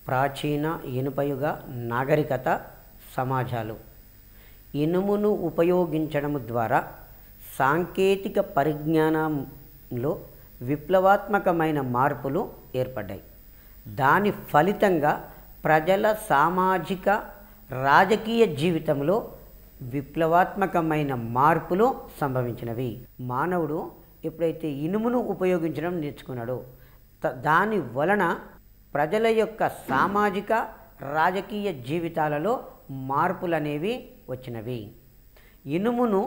ప్రాచీన ఇనుపయుగ నాగరికత సమాజాలు ఇనుమును ఉపయోగించడం ద్వారా సాంకేతిక పరిజ్ఞానంలో విప్లవాత్మకమైన మార్పులు ఏర్పడ్డాయి. దాని ఫలితంగా ప్రజల సామాజిక రాజకీయ జీవితంలో విప్లవాత్మకమైన మార్పులు సంభవించినవి. మానవుడు ఎప్పుడైతే ఇనుమును ఉపయోగించడం నేర్చుకున్నాడో దాని వలన ప్రజల యొక్క సామాజిక రాజకీయ జీవితాలలో మార్పులు అనేవి వచ్చినవి. ఇనుమును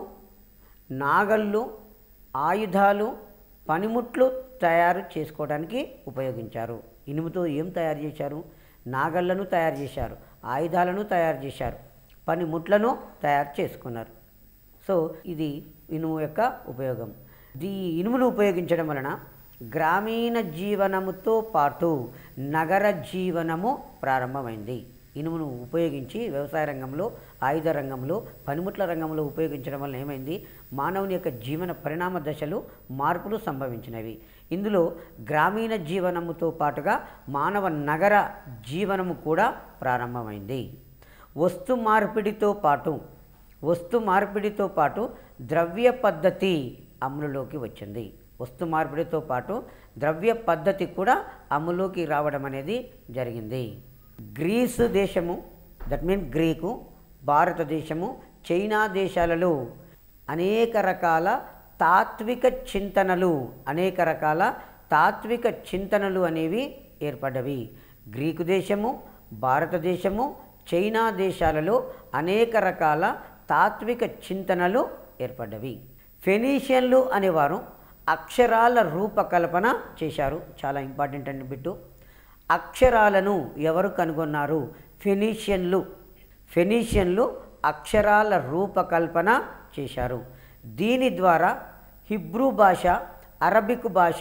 నాగళ్ళు, ఆయుధాలు, పనిముట్లు తయారు చేసుకోవడానికి ఉపయోగించారు. ఇనుముతో ఏం తయారు చేశారు? నాగళ్లను తయారు చేశారు, ఆయుధాలను తయారు చేశారు, పనిముట్లను తయారు చేసుకున్నారు. సో ఇది ఇనుము యొక్క ఉపయోగం. ఈ ఇనుమును ఉపయోగించడం వలన గ్రామీణ జీవనముతో పాటు నగర జీవనము ప్రారంభమైంది. ఇనుమును ఉపయోగించి వ్యవసాయ రంగంలో, ఆయుధ రంగంలో, పనిముట్ల రంగంలో ఉపయోగించడం వల్ల ఏమైంది? మానవుని యొక్క జీవన పరిణామ దశలు మార్పులు సంభవించినవి. ఇందులో గ్రామీణ జీవనముతో పాటుగా మానవ నగర జీవనము కూడా ప్రారంభమైంది. వస్తు మార్పిడితో పాటు ద్రవ్య పద్ధతి అమలులోకి వచ్చింది. వస్తు మార్పిడితో పాటు ద్రవ్య పద్ధతి కూడా అమలులోకి రావడం అనేది జరిగింది. గ్రీసు దేశము, దట్ మీన్ గ్రీకు, భారతదేశము, చైనా దేశాలలో అనేక రకాల తాత్విక చింతనలు అనేవి ఏర్పడ్డవి. గ్రీకు దేశము, భారతదేశము, చైనా దేశాలలో అనేక రకాల తాత్విక చింతనలు ఏర్పడ్డవి. ఫెనీషియన్లు అనేవారు అక్షరాల రూపకల్పన చేశారు. చాలా ఇంపార్టెంట్ అండి బిట్టు. అక్షరాలను ఎవరు కనుగొన్నారు? ఫెనీషియన్లు అక్షరాల రూపకల్పన చేశారు. దీని ద్వారా హిబ్రూ భాష, అరబిక్ భాష,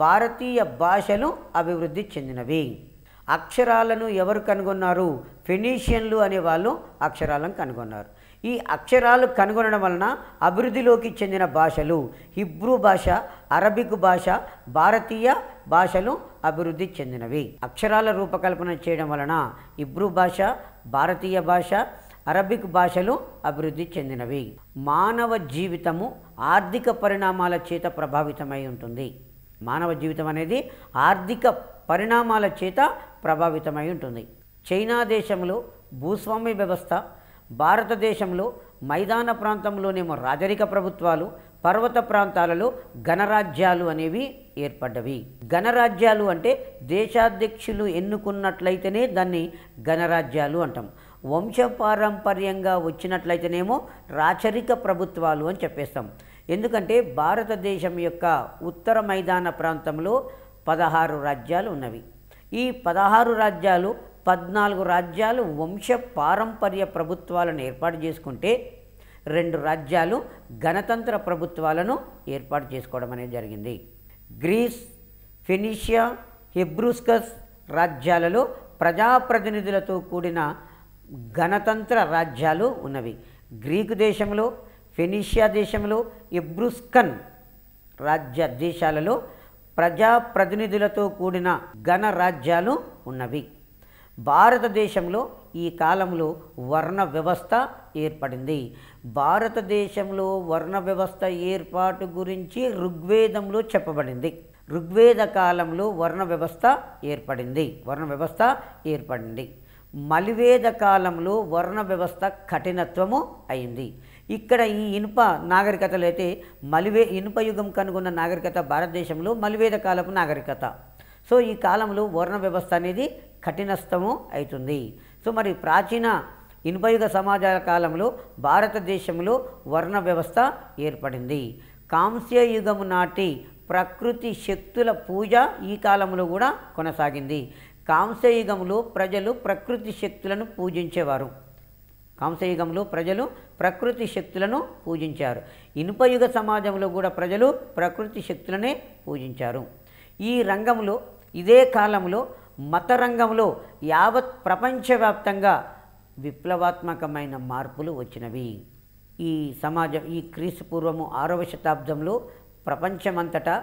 భారతీయ భాషలు అభివృద్ధి చెందినవి. అక్షరాలను ఎవరు కనుగొన్నారు? ఫెనీషియన్లు అనేవాళ్ళు అక్షరాలను కనుగొన్నారు. ఈ అక్షరాలు కనుగొనడం వలన అభివృద్ధిలోకి చెందిన భాషలు హిబ్రూ భాష, అరబిక్ భాష, భారతీయ భాషలు అభివృద్ధి చెందినవి. అక్షరాల రూపకల్పన చేయడం వలన హిబ్రూ భాష, భారతీయ భాష, అరబిక్ భాషలు అభివృద్ధి చెందినవి. మానవ జీవితము ఆర్థిక పరిణామాల చేత ప్రభావితమై ఉంటుంది. మానవ జీవితం అనేది ఆర్థిక పరిణామాల చేత ప్రభావితమై ఉంటుంది. చైనా దేశంలో భూస్వామ్య వ్యవస్థ, భారతదేశంలో మైదాన ప్రాంతంలోనేమో రాజరిక ప్రభుత్వాలు, పర్వత ప్రాంతాలలో గణరాజ్యాలు అనేవి ఏర్పడ్డవి. గణరాజ్యాలు అంటే దేశాధ్యక్షులు ఎన్నుకున్నట్లయితేనే దాన్ని గణరాజ్యాలు అంటాం. వంశపారంపర్యంగా వచ్చినట్లయితేనేమో రాచరిక ప్రభుత్వాలు అని చెప్పేస్తాం. ఎందుకంటే భారతదేశం యొక్క ఉత్తర మైదాన ప్రాంతంలో 16 రాజ్యాలు ఉన్నవి. ఈ 16 రాజ్యాలు 14 రాజ్యాలు వంశ పారంపర్య ప్రభుత్వాలను ఏర్పాటు చేసుకుంటే 2 రాజ్యాలు గణతంత్ర ప్రభుత్వాలను ఏర్పాటు చేసుకోవడం అనేది జరిగింది. గ్రీస్, ఫెనీషియా, హెబ్రూస్కస్ రాజ్యాలలో ప్రజాప్రతినిధులతో కూడిన గణతంత్ర రాజ్యాలు ఉన్నవి. గ్రీకు దేశంలో, ఫెనీషియా దేశంలో, ఎబ్రూస్కన్ రాజ్య దేశాలలో ప్రజాప్రతినిధులతో కూడిన గణరాజ్యాలు ఉన్నవి. భారతదేశంలో ఈ కాలంలో వర్ణ వ్యవస్థ ఏర్పడింది. భారతదేశంలో వర్ణ వ్యవస్థ ఏర్పాటు గురించి ఋగ్వేదంలో చెప్పబడింది. ఋగ్వేద కాలంలో వర్ణ వ్యవస్థ ఏర్పడింది. మలివేద కాలంలో వర్ణ వ్యవస్థ కఠినత్వము అయింది. ఇక్కడ ఈ ఇనుప నాగరికతలు అయితే ఇనుప యుగం కనుగొన్న నాగరికత భారతదేశంలో మలివేద కాలపు నాగరికత. సో ఈ కాలంలో వర్ణ వ్యవస్థ అనేది కఠినస్థము అవుతుంది. సో మరి ప్రాచీన ఇనుపయుగ సమాజాల కాలంలో భారతదేశంలో వర్ణ వ్యవస్థ ఏర్పడింది. కాంస్య యుగము నాటి ప్రకృతి శక్తుల పూజ ఈ కాలంలో కూడా కొనసాగింది. కాంస్యయుగంలో ప్రజలు ప్రకృతి శక్తులను పూజించారు. ఇనుపయుగ సమాజంలో కూడా ప్రజలు ప్రకృతి శక్తులనే పూజించారు. ఈ రంగంలో ఇదే కాలంలో మత రంగంలో యావత్ ప్రపంచవ్యాప్తంగా విప్లవాత్మకమైన మార్పులు వచ్చినవి. ఈ క్రీస్తు పూర్వము 6వ శతాబ్దంలో ప్రపంచమంతటా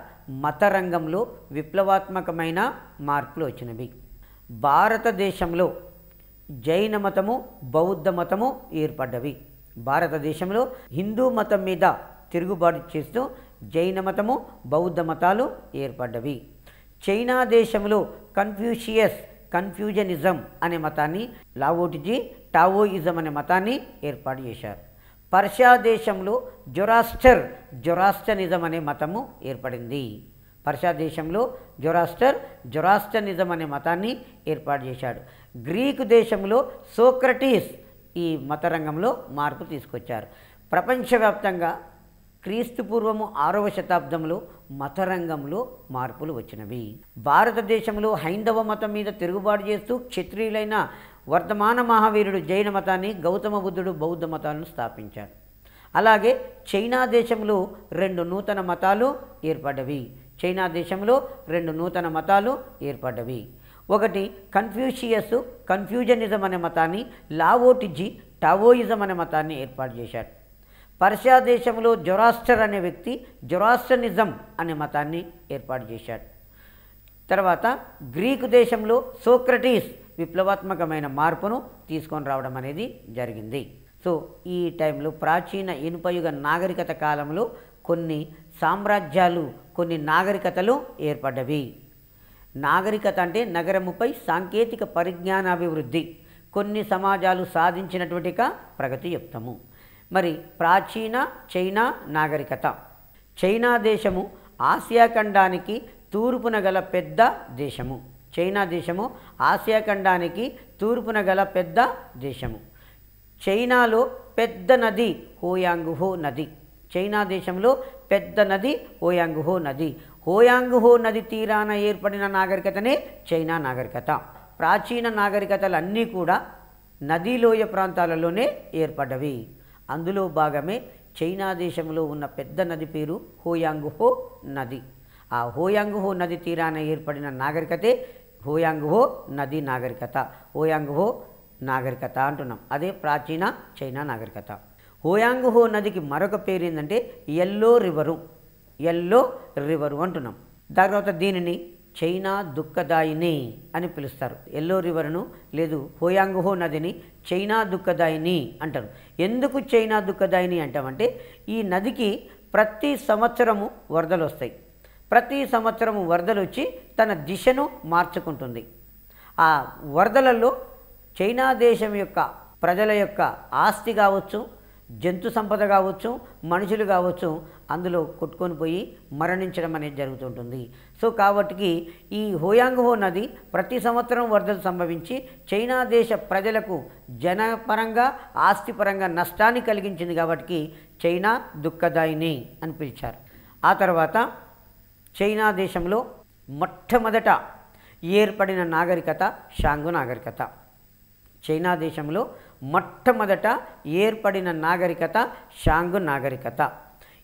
మత రంగంలో విప్లవాత్మకమైన మార్పులు వచ్చినవి. భారతదేశంలో జైన మతము, బౌద్ధ మతము ఏర్పడ్డవి. భారతదేశంలో హిందూ మతం మీద తిరుగుబాటు చేస్తూ జైన మతము, బౌద్ధ మతాలు ఏర్పడ్డవి. చైనా దేశంలో కన్ఫ్యూజనిజం అనే మతాన్ని, లావోటిజీ టావోయిజం అనే మతాన్ని ఏర్పాటు చేశారు. పర్షియా దేశంలో జొరాస్టనిజం అనే మతము ఏర్పడింది. పర్షియా దేశంలో జొరాస్టనిజం అనే మతాన్ని ఏర్పాటు చేశాడు. గ్రీకు దేశంలో సోక్రటీస్ ఈ మత రంగంలో మార్పు తీసుకొచ్చారు. ప్రపంచవ్యాప్తంగా క్రీస్తుపూర్వము 6వ శతాబ్దంలో మత రంగంలో మార్పులు వచ్చినవి. భారతదేశంలో హైందవ మతం మీద తిరుగుబాటు చేస్తూ క్షత్రియులైన వర్ధమాన మహావీరుడు జైన మతాన్ని, గౌతమ బుద్ధుడు బౌద్ధ మతాలను స్థాపించాడు. అలాగే చైనా దేశంలో 2 నూతన మతాలు ఏర్పడ్డవి. చైనా దేశంలో 2 నూతన మతాలు ఏర్పడ్డవి. ఒకటి కన్ఫ్యూజనిజం అనే మతాన్ని, లావోటిజీ టావోయిజం అనే మతాన్ని ఏర్పాటు చేశాడు. పర్షియా దేశంలో జొరాస్టర్ అనే వ్యక్తి జొరాస్టనిజం అనే మతాన్ని ఏర్పాటు చేశాడు. తర్వాత గ్రీకు దేశంలో సోక్రటీస్ విప్లవాత్మకమైన మార్పును తీసుకొని రావడం అనేది జరిగింది. సో ఈ టైంలో ప్రాచీన ఇనుపయుగ నాగరికత కాలంలో కొన్ని సామ్రాజ్యాలు, కొన్ని నాగరికతలు ఏర్పడ్డవి. నాగరికత అంటే నగరముపై సాంకేతిక పరిజ్ఞానాభివృద్ధి, కొన్ని సమాజాలు సాధించినటువంటి ప్రగతి చెప్తాము. మరి ప్రాచీన చైనా నాగరికత. చైనా దేశము ఆసియా ఖండానికి తూర్పున గల పెద్ద దేశము. చైనా దేశము ఆసియా ఖండానికి తూర్పున గల పెద్ద దేశము. చైనాలో పెద్ద నది హోయాంగ్హో నది. చైనా దేశంలో పెద్ద నది హోయాంగ్హో నది. హోయాంగ్హో నది తీరాన ఏర్పడిన నాగరికతనే చైనా నాగరికత. ప్రాచీన నాగరికతలన్నీ కూడా నదీలోయ ప్రాంతాలలోనే ఏర్పడ్డవి. అందులో భాగమే చైనా దేశంలో ఉన్న పెద్ద నది పేరు హోయాంగ్హో నది. ఆ హోయాంగ్హో నది తీరాన ఏర్పడిన నాగరికతే హోయాంగ్హో నది నాగరికత. హోయాంగ్హో నాగరికత అంటున్నాం. అదే ప్రాచీన చైనా నాగరికత. హోయాంగ్హో నదికి మరొక పేరు ఏంటంటే ఎల్లో రివరు అంటున్నాం. తర్వాత దీనిని చైనా దుఃఖదాయిని అని పిలుస్తారు. ఎల్లో రివర్ను లేదు హోయాంగ్హో నదిని చైనా దుఃఖదాయిని అంటారు. ఎందుకు చైనా దుఃఖదాయిని అంటామంటే ఈ నదికి ప్రతి సంవత్సరము వరదలు వస్తాయి. ప్రతి సంవత్సరము వరదలు వచ్చి తన దిశను మార్చుకుంటుంది. ఆ వరదలలో చైనా దేశం యొక్క ప్రజల యొక్క ఆస్తి కావచ్చు, జంతు సంపద కావచ్చు, మనుషులు కావచ్చు, అందులో కొట్టుకొని పోయి మరణించడం అనేది జరుగుతుంటుంది. సో కాబట్టి ఈ హోయాంగ్హో నది ప్రతి సంవత్సరం వరదలు సంభవించి చైనా దేశ ప్రజలకు జనపరంగా ఆస్తిపరంగా నష్టాన్ని కలిగించింది. కాబట్టి చైనా దుఃఖదాయిని అని పిలిచారు. ఆ తర్వాత చైనా దేశంలో మొట్టమొదట ఏర్పడిన నాగరికత షాంగు నాగరికత. చైనా దేశంలో మొట్టమొదట ఏర్పడిన నాగరికత షాంగు నాగరికత.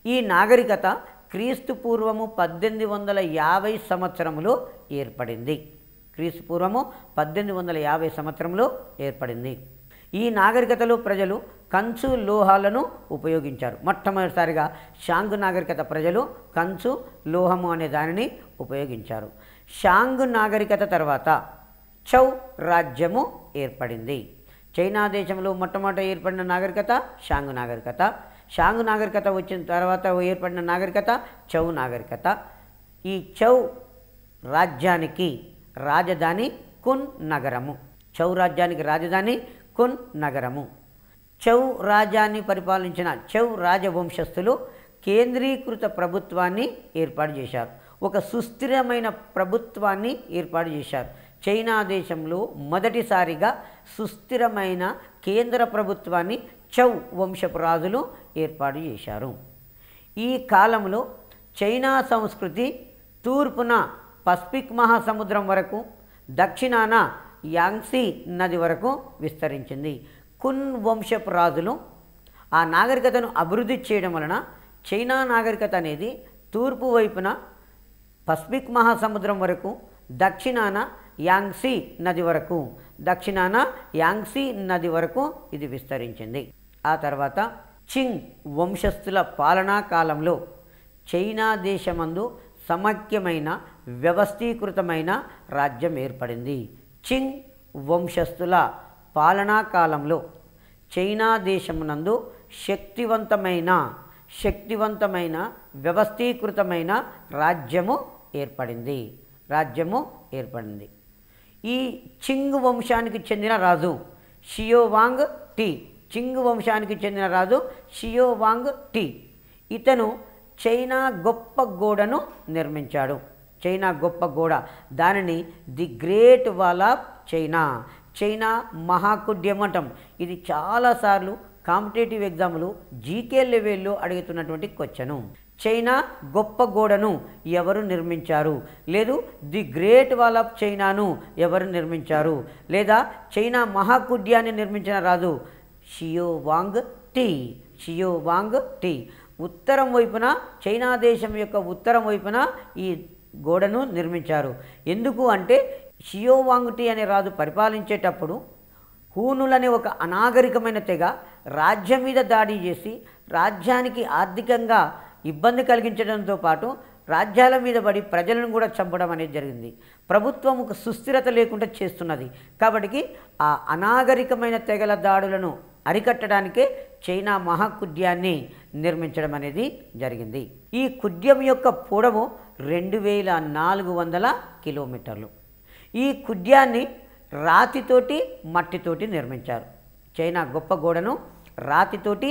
ఈ నాగరికత క్రీస్తు పూర్వము 1850 సంవత్సరంలో ఏర్పడింది. క్రీస్తు పూర్వము 1850 సంవత్సరంలో ఏర్పడింది. ఈ నాగరికతలో ప్రజలు కంచు లోహాలను ఉపయోగించారు. మొట్టమొదటిసారిగా షాంగు నాగరికత ప్రజలు కంచు లోహము అనే దానిని ఉపయోగించారు. షాంగు నాగరికత తర్వాత చౌ రాజ్యము ఏర్పడింది. చైనా దేశంలో మొట్టమొదట ఏర్పడిన నాగరికత షాంగు నాగరికత. షాంగు నాగరికత వచ్చిన తర్వాత ఏర్పడిన నాగరికత చౌ నాగరికత. ఈ చౌ రాజ్యానికి రాజధాని కున్ నగరము. చౌ రాజ్యానికి రాజధాని కున్ నగరము. చౌ రాజ్యాన్ని పరిపాలించిన చౌ రాజవంశస్థులు కేంద్రీకృత ప్రభుత్వాన్ని ఏర్పాటు చేశారు. ఒక సుస్థిరమైన ప్రభుత్వాన్ని ఏర్పాటు చేశారు. చైనా దేశంలో మొదటిసారిగా సుస్థిరమైన కేంద్ర ప్రభుత్వాన్ని చౌ వంశపు రాజులు ఏర్పాటు చేశారు. ఈ కాలంలో చైనా సంస్కృతి తూర్పున పసిఫిక్ మహాసముద్రం వరకు, దక్షిణాన యాంగ్సీ నది వరకు విస్తరించింది. కున్ వంశపు రాజులు ఆ నాగరికతను అభివృద్ధి చేయడం వలన చైనా నాగరికత అనేది తూర్పు వైపున పసిఫిక్ మహాసముద్రం వరకు, దక్షిణాన యాంగ్సీ నది వరకు ఇది విస్తరించింది. ఆ తర్వాత చింగ్ వంశస్థుల పాలనా కాలంలో చైనా దేశమందు సమైక్యమైన వ్యవస్థీకృతమైన రాజ్యం ఏర్పడింది. చింగ్ వంశస్థుల పాలనా కాలంలో చైనా దేశమునందు శక్తివంతమైన వ్యవస్థీకృతమైన రాజ్యము ఏర్పడింది. ఈ చింగ్ వంశానికి చెందిన రాజు షియోవాంగ్ టీ. చింగ్ వంశానికి చెందిన రాజు షియోవాంగ్ టీ. ఇతను చైనా గొప్ప గోడను నిర్మించాడు. చైనా గొప్ప గోడ, దానిని the great wall of China మహాకుడ్యమఠం. ఇది చాలాసార్లు కాంపిటేటివ్ ఎగ్జామ్లు జీకే లెవెల్లో అడుగుతున్నటువంటి క్వశ్చను. చైనా గొప్ప గోడను ఎవరు నిర్మించారు, లేదు ది గ్రేట్ వాల్ ఆఫ్ చైనాను ఎవరు నిర్మించారు, లేదా చైనా మహాకుడ్యాన్ని నిర్మించిన రాజు షియోవాంగ్ టీ. ఉత్తరం వైపున, చైనా దేశం యొక్క ఉత్తరం వైపున ఈ గోడను నిర్మించారు. ఎందుకు అంటే షియోవాంగ్ టీ అనే రాజు పరిపాలించేటప్పుడు హూనులనే ఒక అనాగరికమైన తెగ రాజ్యం మీద దాడి చేసి రాజ్యానికి ఆర్థికంగా ఇబ్బంది కలిగించడంతో పాటు రాజ్యాల మీద పడి ప్రజలను కూడా చంపడం అనేది జరిగింది. ప్రభుత్వం ఒక సుస్థిరత లేకుండా చేస్తున్నది. కాబట్టి ఆ అనాగరికమైన తెగల దాడులను అరికట్టడానికే చైనా మహాకుడ్యాన్ని నిర్మించడం అనేది జరిగింది. ఈ కుడ్యం యొక్క పొడవు 2400 కిలోమీటర్లు. ఈ కుడ్యాన్ని రాతితోటి మట్టితోటి నిర్మించారు. చైనా గొప్ప గోడను రాతితోటి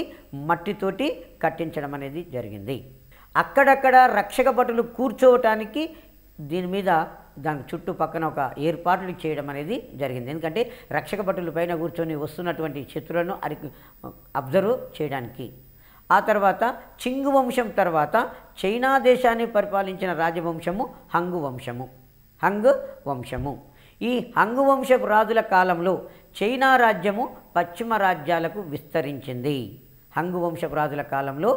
మట్టితోటి కట్టించడం అనేది జరిగింది. అక్కడక్కడ రక్షక భటులు కూర్చోవటానికి దాని చుట్టుపక్కన ఒక ఏర్పాట్లు చేయడం అనేది జరిగింది. ఎందుకంటే రక్షక భటుల పైన కూర్చొని వస్తున్నటువంటి శత్రువులను అబ్జర్వ్ చేయడానికి. ఆ తర్వాత చింగ్ వంశం తర్వాత చైనా దేశాన్ని పరిపాలించిన రాజవంశము హంగ్ వంశము. ఈ హంగ్ వంశపు రాజుల కాలంలో చైనా రాజ్యము పశ్చిమ రాజ్యాలకు విస్తరించింది. హంగ్ వంశపు రాజుల కాలంలో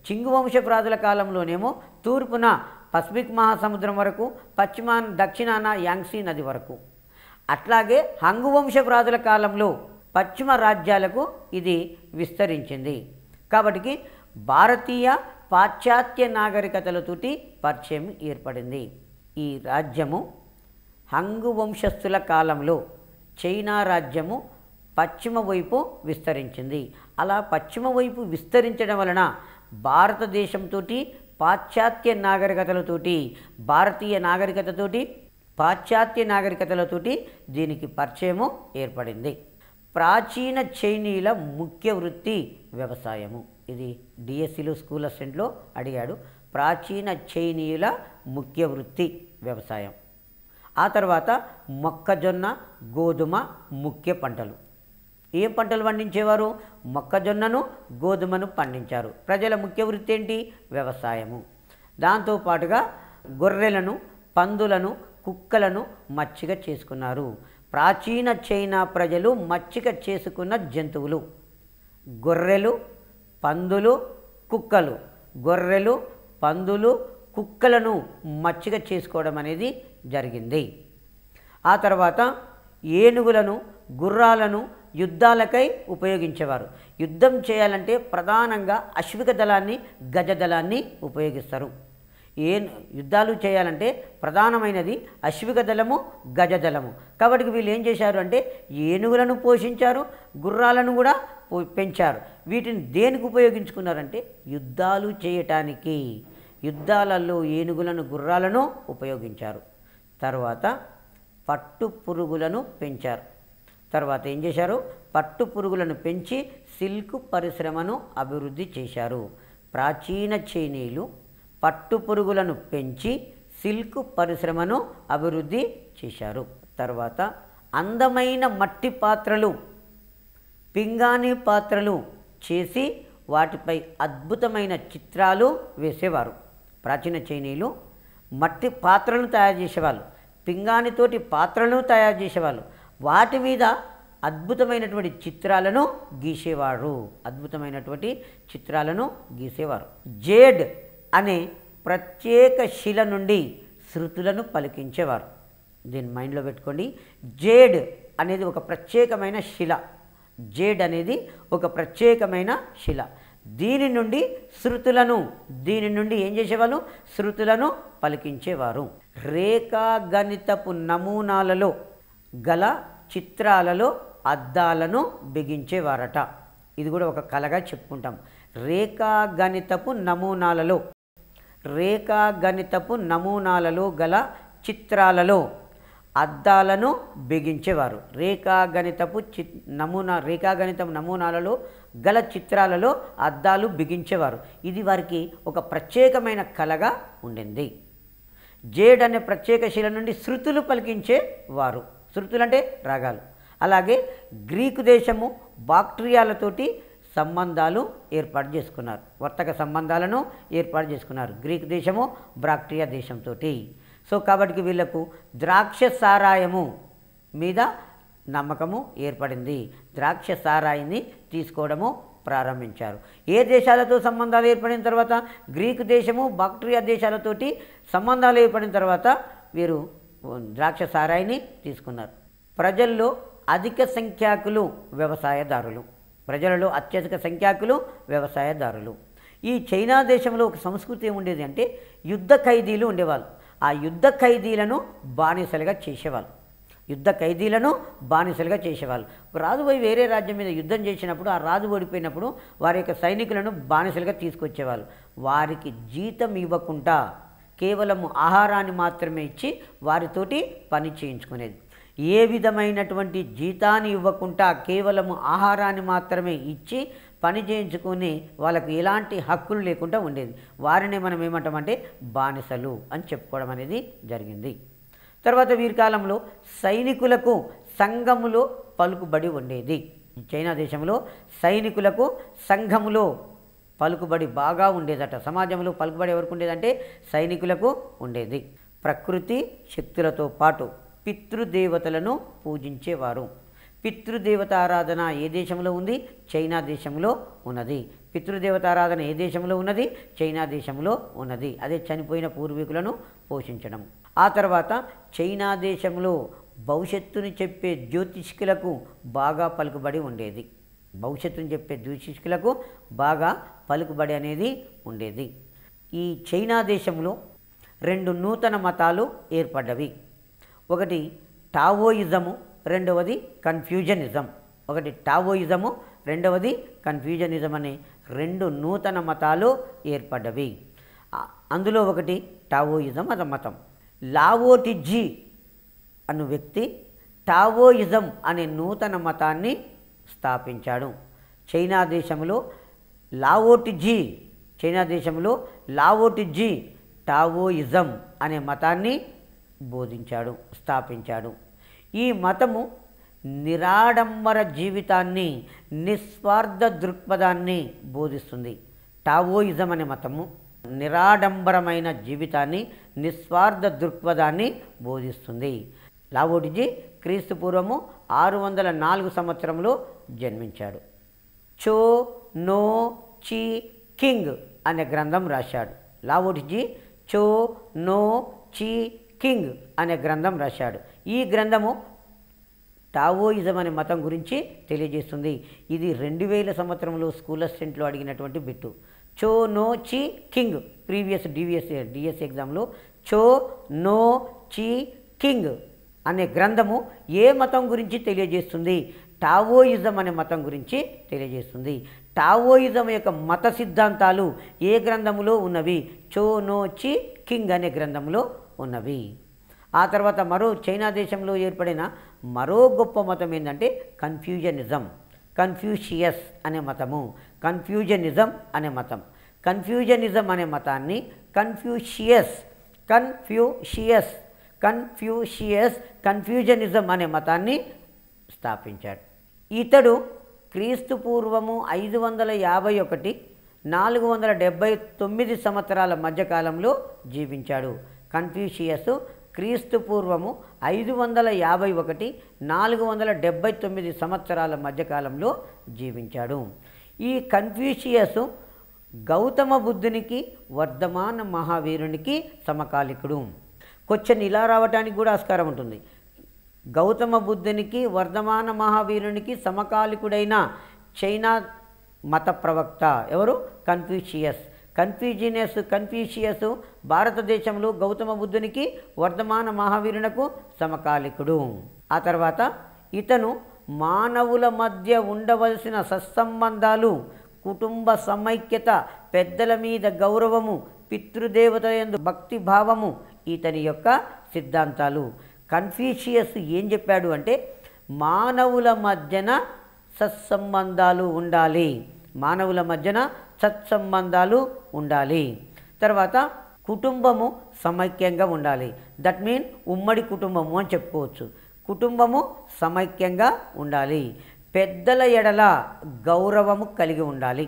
చింగ్ వంశపు రాజుల కాలంలోనేమో తూర్పున పసిఫిక్ మహాసముద్రం వరకు, దక్షిణాన యాంగ్సీ నది వరకు. అట్లాగే హంగ్ వంశపు రాజుల కాలంలో పశ్చిమ రాజ్యాలకు ఇది విస్తరించింది. కాబట్టి భారతీయ పాశ్చాత్య నాగరికతలతోటి పరిచయం ఏర్పడింది. ఈ రాజ్యము హంగ్ వంశస్థుల కాలంలో చైనా రాజ్యము పశ్చిమ వైపు విస్తరించింది. అలా పశ్చిమ వైపు విస్తరించడం వలన భారతదేశంతో పాశ్చాత్య నాగరికతలతోటి, భారతీయ నాగరికతతోటి పాశ్చాత్య నాగరికతలతోటి దీనికి పరిచయము ఏర్పడింది. ప్రాచీన చైనీయుల ముఖ్య వృత్తి వ్యవసాయము. ఇది డిఎస్సిలో స్కూల్ అసిస్టెంట్లో అడిగాడు. ప్రాచీన చైనీయుల ముఖ్య వృత్తి వ్యవసాయం. ఆ తర్వాత మొక్కజొన్న, గోధుమ ముఖ్య పంటలు. ఏం పంటలు పండించేవారు? మొక్కజొన్నను, గోధుమను పండించారు. ప్రజల ముఖ్య వృత్తి ఏంటి? వ్యవసాయము. దాంతోపాటుగా గొర్రెలను, పందులను, కుక్కలను మచ్చిక చేసుకున్నారు. ప్రాచీన చైనా ప్రజలు మచ్చిక చేసుకున్న జంతువులు గొర్రెలు, పందులు, కుక్కలు. గొర్రెలు, పందులు, కుక్కలను మచ్చిక చేసుకోవడం అనేది జరిగింది. ఆ తర్వాత ఏనుగులను, గుర్రాలను యుద్ధాలకై ఉపయోగించేవారు. యుద్ధం చేయాలంటే ప్రధానంగా అశ్విక దళాన్ని, గజ దళాన్ని ఉపయోగిస్తారు. యుద్ధాలు చేయాలంటే ప్రధానమైనది అశ్విక దళము, గజ దళము. కాబట్టి వీళ్ళు ఏం చేశారు అంటే ఏనుగులను పోషించారు, గుర్రాలను కూడా పెంచారు. వీటిని దేనికి ఉపయోగించుకున్నారంటే యుద్ధాలు చేయటానికి. యుద్ధాలలో ఏనుగులను, గుర్రాలను ఉపయోగించారు. తర్వాత పట్టు పురుగులను పెంచారు. తర్వాత ఏం చేశారు? పట్టు పురుగులను పెంచి సిల్క్ పరిశ్రమను అభివృద్ధి చేశారు. ప్రాచీన చైనీయులు పట్టు పురుగులను పెంచి సిల్క్ పరిశ్రమను అభివృద్ధి చేశారు. తర్వాత అందమైన మట్టి పాత్రలు, పింగాణీ పాత్రలు చేసి వాటిపై అద్భుతమైన చిత్రాలు వేసేవారు. ప్రాచీన చైనీయులు మట్టి పాత్రలను తయారు చేసేవాళ్ళు, పింగాణితోటి పాత్రలను తయారు చేసేవాళ్ళు. వాటి మీద అద్భుతమైనటువంటి చిత్రాలను గీసేవారు. జేడ్ అనే ప్రత్యేక శిల నుండి శృతులను పలికించేవారు. దీన్ని మైండ్లో పెట్టుకోండి. జేడ్ అనేది ఒక ప్రత్యేకమైన శిల. జేడ్ అనేది ఒక ప్రత్యేకమైన శిల. దీని నుండి ఏం చేసేవాళ్ళు? శృతులను పలికించేవారు. రేఖాగణితపు నమూనాలలో గల చిత్రాలలో అద్దాలను బిగించేవారట. ఇది కూడా ఒక కళగా చెప్పుకుంటాం. రేఖాగణితపు నమూనాలలో గల చిత్రాలలో అద్దాలను బిగించేవారు. రేఖాగణితపు నమూనాలలో గల చిత్రాలలో అద్దాలు బిగించేవారు. ఇది వారికి ఒక ప్రత్యేకమైన కళగా ఉండింది. జేడ్ అనే ప్రత్యేక శిల నుండి శృతులు పలికించేవారు. శృతులు అంటే రాగాలు. అలాగే గ్రీకు దేశము బాక్ట్రియాలతోటి సంబంధాలు ఏర్పాటు చేసుకున్నారు. వర్తక సంబంధాలను ఏర్పాటు చేసుకున్నారు గ్రీకు దేశము బాక్ట్రియా దేశంతో. సో కాబట్టి వీళ్లకు ద్రాక్ష సారాయము మీద నమ్మకము ఏర్పడింది. ద్రాక్ష సారాయిని తీసుకోవడము ప్రారంభించారు. ఏ దేశాలతో సంబంధాలు ఏర్పడిన తర్వాత? గ్రీకు దేశము బాక్ట్రియా దేశాలతోటి సంబంధాలు ఏర్పడిన తర్వాత వీరు ద్రాక్ష సారాయిని తీసుకున్నారు. ప్రజల్లో అధిక సంఖ్యాకులు వ్యవసాయదారులు. ఈ చైనా దేశంలో ఒక సంస్కృతి ఏముండేది అంటే యుద్ధ ఖైదీలు ఉండేవాళ్ళు. ఆ యుద్ధ ఖైదీలను బానిసలుగా చేసేవాళ్ళు. ఒక రాజు పోయి వేరే రాజ్యం మీద యుద్ధం చేసినప్పుడు ఆ రాజు ఓడిపోయినప్పుడు వారి యొక్క సైనికులను బానిసలుగా తీసుకొచ్చేవాళ్ళు. వారికి జీతం ఇవ్వకుండా కేవలం ఆహారాన్ని మాత్రమే ఇచ్చి వారితోటి పని చేయించుకునేది. ఏ విధమైనటువంటి జీతాన్ని ఇవ్వకుండా కేవలము ఆహారాన్ని మాత్రమే ఇచ్చి పని చేయించుకుని వాళ్ళకు ఎలాంటి హక్కులు లేకుండా ఉండేది. వారిని మనం ఏమంటామంటే బానిసలు అని చెప్పుకోవడం అనేది జరిగింది. తర్వాత వీరి కాలంలో సైనికులకు సంఘములో పలుకుబడి ఉండేది. చైనా దేశంలో సైనికులకు సంఘములో పలుకుబడి బాగా ఉండేదట. సమాజంలో పలుకుబడి ఎవరికి ఉండేదంటే సైనికులకు ఉండేది. ప్రకృతి శక్తులతో పాటు పితృదేవతలను పూజించేవారు. పితృదేవత ఆరాధన ఏ దేశంలో ఉంది? చైనా దేశంలో ఉన్నది. పితృదేవత ఆరాధన ఏ దేశంలో ఉన్నది? చైనా దేశంలో ఉన్నది. అదే చనిపోయిన పూర్వీకులను పోషించడం. ఆ తర్వాత చైనా దేశంలో భవిష్యత్తుని చెప్పే జ్యోతిష్కులకు బాగా పలుకుబడి ఉండేది. ఉండేది. ఈ చైనా దేశంలో 2 నూతన మతాలు ఏర్పడ్డవి. ఒకటి టావోయిజము, రెండవది కన్ఫ్యూజనిజం. రెండవది కన్ఫ్యూజనిజం అనే 2 నూతన మతాలు ఏర్పడ్డవి. అందులో ఒకటి టావోయిజం మతం. లావో టిజీ అను వ్యక్తి టావోయిజం అనే నూతన మతాన్ని స్థాపించాడు. చైనా దేశంలో లావో టిజీ టావోయిజం అనే మతాన్ని స్థాపించాడు. ఈ మతము నిరాడంబర జీవితాన్ని, నిస్వార్థ దృక్పథాన్ని బోధిస్తుంది. టావోయిజం అనే మతము నిరాడంబరమైన జీవితాన్ని, నిస్వార్థ దృక్పథాన్ని బోధిస్తుంది. లావో టిజీ క్రీస్తు పూర్వము 604 సంవత్సరంలో జన్మించాడు. చో నో చి కింగ్ అనే గ్రంథం రాశాడు. లావో టిజీ చో నో చి కింగ్ అనే గ్రంథం రాశాడు. ఈ గ్రంథము టావోయిజం అనే మతం గురించి తెలియజేస్తుంది. ఇది 2000 సంవత్సరంలో స్కూల్ అసిస్టెంట్లో అడిగినటువంటి బిట్టు. చో నో చి కింగ్ ప్రీవియస్ డిఎస్సి ఎగ్జామ్లో చో నో చి కింగ్ అనే గ్రంథము ఏ మతం గురించి తెలియజేస్తుంది? టావోయిజం అనే మతం గురించి తెలియజేస్తుంది. టావోయిజం యొక్క మత సిద్ధాంతాలు ఏ గ్రంథములో ఉన్నవి? చో నో చి కింగ్ అనే గ్రంథంలో ఉన్నవి. ఆ తర్వాత చైనా దేశంలో ఏర్పడిన మరో గొప్ప మతం ఏంటంటే కన్ఫ్యూషియస్ అనే మతము. కన్ఫ్యూజనిజం అనే మతాన్ని కన్ఫ్యూజనిజం అనే మతాన్ని స్థాపించాడు. ఇతడు క్రీస్తు పూర్వము 551-479 సంవత్సరాల మధ్యకాలంలో జీవించాడు. కన్ఫ్యూషియస్ క్రీస్తు పూర్వము 551-479 సంవత్సరాల మధ్యకాలంలో జీవించాడు. ఈ కన్ఫ్యూషియస్ గౌతమ బుద్ధునికి, వర్ధమాన మహావీరునికి సమకాలికుడు. క్వశ్చన్ ఇలా రావడానికి కూడా ఆస్కారం ఉంటుంది. గౌతమ బుద్ధునికి, వర్ధమాన మహావీరునికి సమకాలికుడైన చైనా మత ప్రవక్త ఎవరు? కన్ఫ్యూషియస్ భారతదేశంలో గౌతమ బుద్ధునికి, వర్ధమాన మహావీరునకు సమకాలికుడు. ఆ తర్వాత ఇతను మానవుల మధ్య ఉండవలసిన సత్సంబంధాలు, కుటుంబ సమైక్యత, పెద్దల మీద గౌరవము, పితృదేవతల యందు భక్తి భావము ఇతని యొక్క సిద్ధాంతాలు. కన్ఫ్యూషియస్ ఏం చెప్పాడు అంటే మానవుల మధ్యన సత్సంబంధాలు ఉండాలి, మానవుల మధ్యన సత్సంబంధాలు ఉండాలి. తర్వాత కుటుంబము సమైక్యంగా ఉండాలి. దట్ మీన్ ఉమ్మడి కుటుంబము అని చెప్పుకోవచ్చు. కుటుంబము సమైక్యంగా ఉండాలి. పెద్దల ఎడల గౌరవము కలిగి ఉండాలి.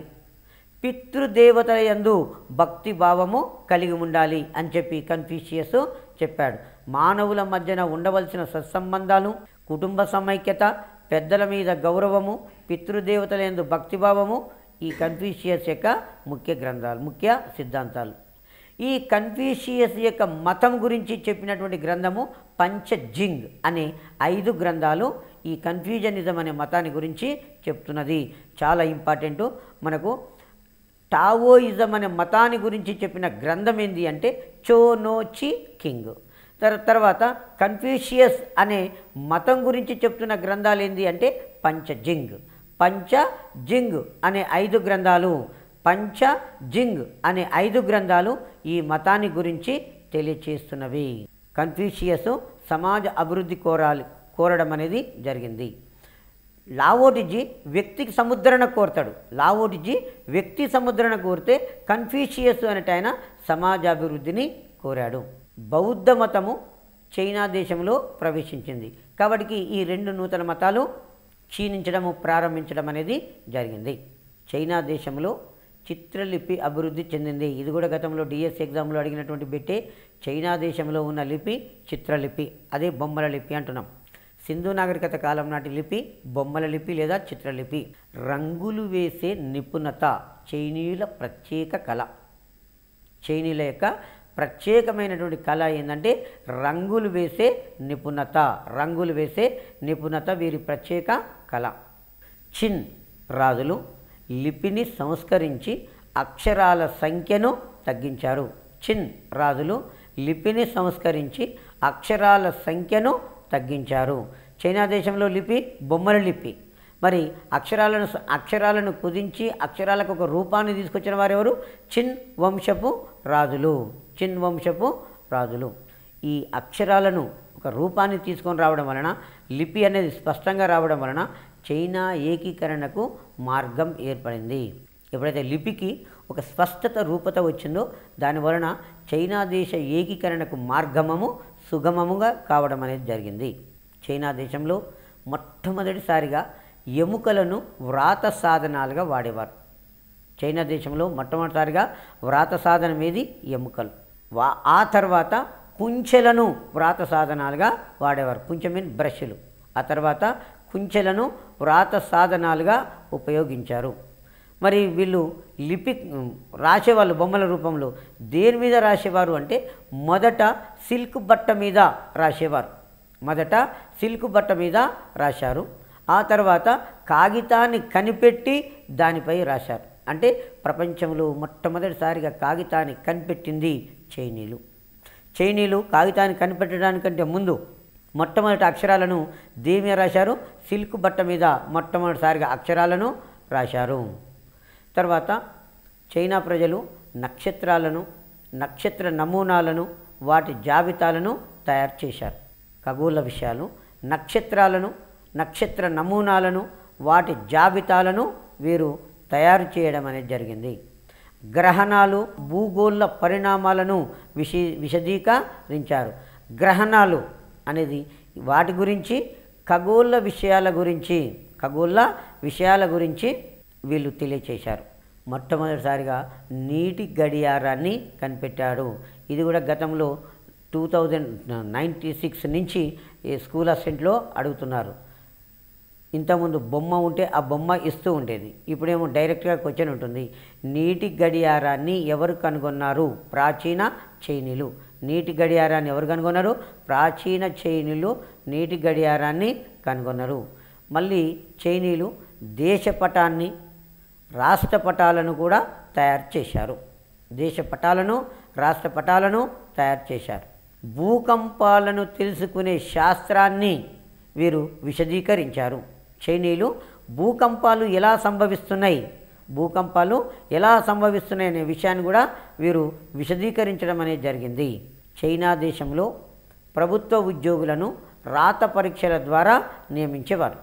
పితృదేవతల యందు భక్తి భావము కలిగి ఉండాలి అని చెప్పి కన్ఫ్యూషియస్ చెప్పాడు. మానవుల మధ్యన ఉండవలసిన సత్సంబంధాలు, కుటుంబ సమైక్యత, పెద్దల మీద గౌరవము, పితృదేవతల యందు భక్తిభావము ఈ కన్ఫ్యూషియస్ యొక్క ముఖ్య సిద్ధాంతాలు. ఈ కన్ఫ్యూషియస్ యొక్క మతం గురించి చెప్పినటువంటి గ్రంథము పంచజింగ్ అనే 5 గ్రంథాలు ఈ కన్ఫ్యూజనిజం అనే మతాన్ని గురించి చెప్తున్నది. చాలా ఇంపార్టెంటు. మనకు టావోయిజం అనే మతాన్ని గురించి చెప్పిన గ్రంథం ఏంది అంటే చో నో చి కింగ్. తర్వాత కన్ఫ్యూషియస్ అనే మతం గురించి చెప్తున్న గ్రంథాలు ఏంది అంటే పంచజింగ్. పంచజింగ్ అనే 5 గ్రంథాలు, పంచజింగ్ అనే 5 గ్రంథాలు ఈ మతాన్ని గురించి తెలియచేస్తున్నవి. కన్ఫ్యూషియస్ సమాజ అభివృద్ధి కోరడం అనేది జరిగింది. లావోటిజీ వ్యక్తికి సముద్రణ కోరతాడు. లావోటిజీ వ్యక్తి సముద్రణ కోరితే కన్ఫ్యూషియస్ అనేట ఆయన సమాజాభివృద్ధిని కోరాడు. బౌద్ధ మతము చైనా దేశంలో ప్రవేశించింది. కాబట్టి ఈ 2 నూతన మతాలు క్షీణించడము ప్రారంభించడం అనేది జరిగింది. చైనా దేశంలో చిత్రలిపి అభివృద్ధి చెందింది. ఇది కూడా గతంలో డిఎస్ ఎగ్జామ్లో అడిగినటువంటి బిట్టే. చైనా దేశంలో ఉన్న లిపి చిత్రలిపి, అదే బొమ్మల లిపి అంటున్నాం. సింధు నాగరికత కాలం నాటి లిపి బొమ్మల లిపి లేదా చిత్రలిపి. రంగులు వేసే నిపుణత చైనీయుల ప్రత్యేక కళ. చైనీయుల యొక్క ప్రత్యేకమైనటువంటి కళ ఏంటంటే రంగులు వేసే నిపుణత. రంగులు వేసే నిపుణత వీరి ప్రత్యేక కళ. చిన్ రాజులు లిపిని సంస్కరించి అక్షరాల సంఖ్యను తగ్గించారు. చిన్ రాజులు లిపిని సంస్కరించి అక్షరాల సంఖ్యను తగ్గించారు. చైనా దేశంలో లిపి బొమ్మల లిపి. మరి అక్షరాలను కుదించి అక్షరాలకు ఒక రూపాన్ని తీసుకొచ్చిన వారు ఎవరు? చిన్ వంశపు రాజులు. చిన్ వంశపు రాజులు ఈ అక్షరాలను ఒక రూపాన్ని తీసుకొని రావడం వలన, లిపి అనేది స్పష్టంగా రావడం వలన చైనా ఏకీకరణకు మార్గం ఏర్పడింది. ఎప్పుడైతే లిపికి ఒక స్పష్టత రూపత వచ్చిందో దానివలన చైనా దేశ ఏకీకరణకు మార్గమము సుగమముగా కావడం అనేది జరిగింది. చైనా దేశంలో మొట్టమొదటిసారిగా ఎముకలను వ్రాత సాధనాలుగా వాడేవారు. చైనా దేశంలో మొట్టమొదటిసారిగా వ్రాత సాధనం ఏది? ఎముకలు. ఆ తర్వాత కుంచెలను వ్రాత సాధనాలుగా వాడేవారు. కుంచె మీన్ బ్రష్లు. ఆ తర్వాత కుంచెలను వ్రాత సాధనాలుగా ఉపయోగించారు. మరి వీళ్ళు లిపి రాసేవాళ్ళు బొమ్మల రూపంలో. దేని మీద రాసేవారు అంటే మొదట సిల్క్ బట్ట మీద రాసేవారు. మొదట సిల్క్ బట్ట మీద రాశారు. ఆ తర్వాత కాగితాన్ని కనిపెట్టి దానిపై రాశారు. అంటే ప్రపంచంలో మొట్టమొదటిసారిగా కాగితాన్ని కనిపెట్టింది చైనీయులు. చైనీయులు కాగితాన్ని కనిపెట్టడానికంటే ముందు మొట్టమొదటి అక్షరాలను దేని మీద రాశారు? సిల్క్ బట్ట మీద మొట్టమొదటిసారిగా అక్షరాలను రాశారు. తర్వాత చైనా ప్రజలు నక్షత్రాలను, నక్షత్ర నమూనాలను, వాటి జాబితాలను తయారు చేశారు. ఖగోళ విషయాలు, నక్షత్రాలను, నక్షత్ర నమూనాలను, వాటి జాబితాలను వీరు తయారు చేయడం అనేది జరిగింది. గ్రహణాలు, భూగోళ పరిణామాలను విశదీకరించారు. గ్రహణాలు అనేది వాటి గురించి, ఖగోళ విషయాల గురించి వీళ్ళు తెలియచేశారు. మొట్టమొదటిసారిగా నీటి గడియారాన్ని కనిపెట్టాడు. ఇది కూడా గతంలో 2096 నుంచి స్కూల్ అసిస్టెంట్లో అడుగుతున్నారు. ఇంతకుముందు బొమ్మ ఉంటే ఆ బొమ్మ ఇస్తూ ఉండేది. ఇప్పుడేమో డైరెక్ట్గా క్వశ్చన్ ఉంటుంది. నీటి గడియారాన్ని ఎవరు కనుగొన్నారు? ప్రాచీన చైనీయులు. నీటి గడియారాన్ని ఎవరు కనుగొన్నారు? ప్రాచీన చైనీయులు నీటి గడియారాన్ని కనుగొన్నారు. మళ్ళీ చైనీయులు దేశపటాన్ని, రాష్ట్రపటాలను కూడా తయారు చేశారు. దేశపటాలను, రాష్ట్రపటాలను తయారు చేశారు. భూకంపాలను తెలుసుకునే శాస్త్రాన్ని వీరు విశదీకరించారు. చైనీయులు భూకంపాలు ఎలా సంభవిస్తున్నాయి అనే విషయాన్ని కూడా వీరు విశదీకరించడం అనేది జరిగింది. చైనా దేశంలో ప్రభుత్వ ఉద్యోగులను రాత పరీక్షల ద్వారా నియమించేవారు.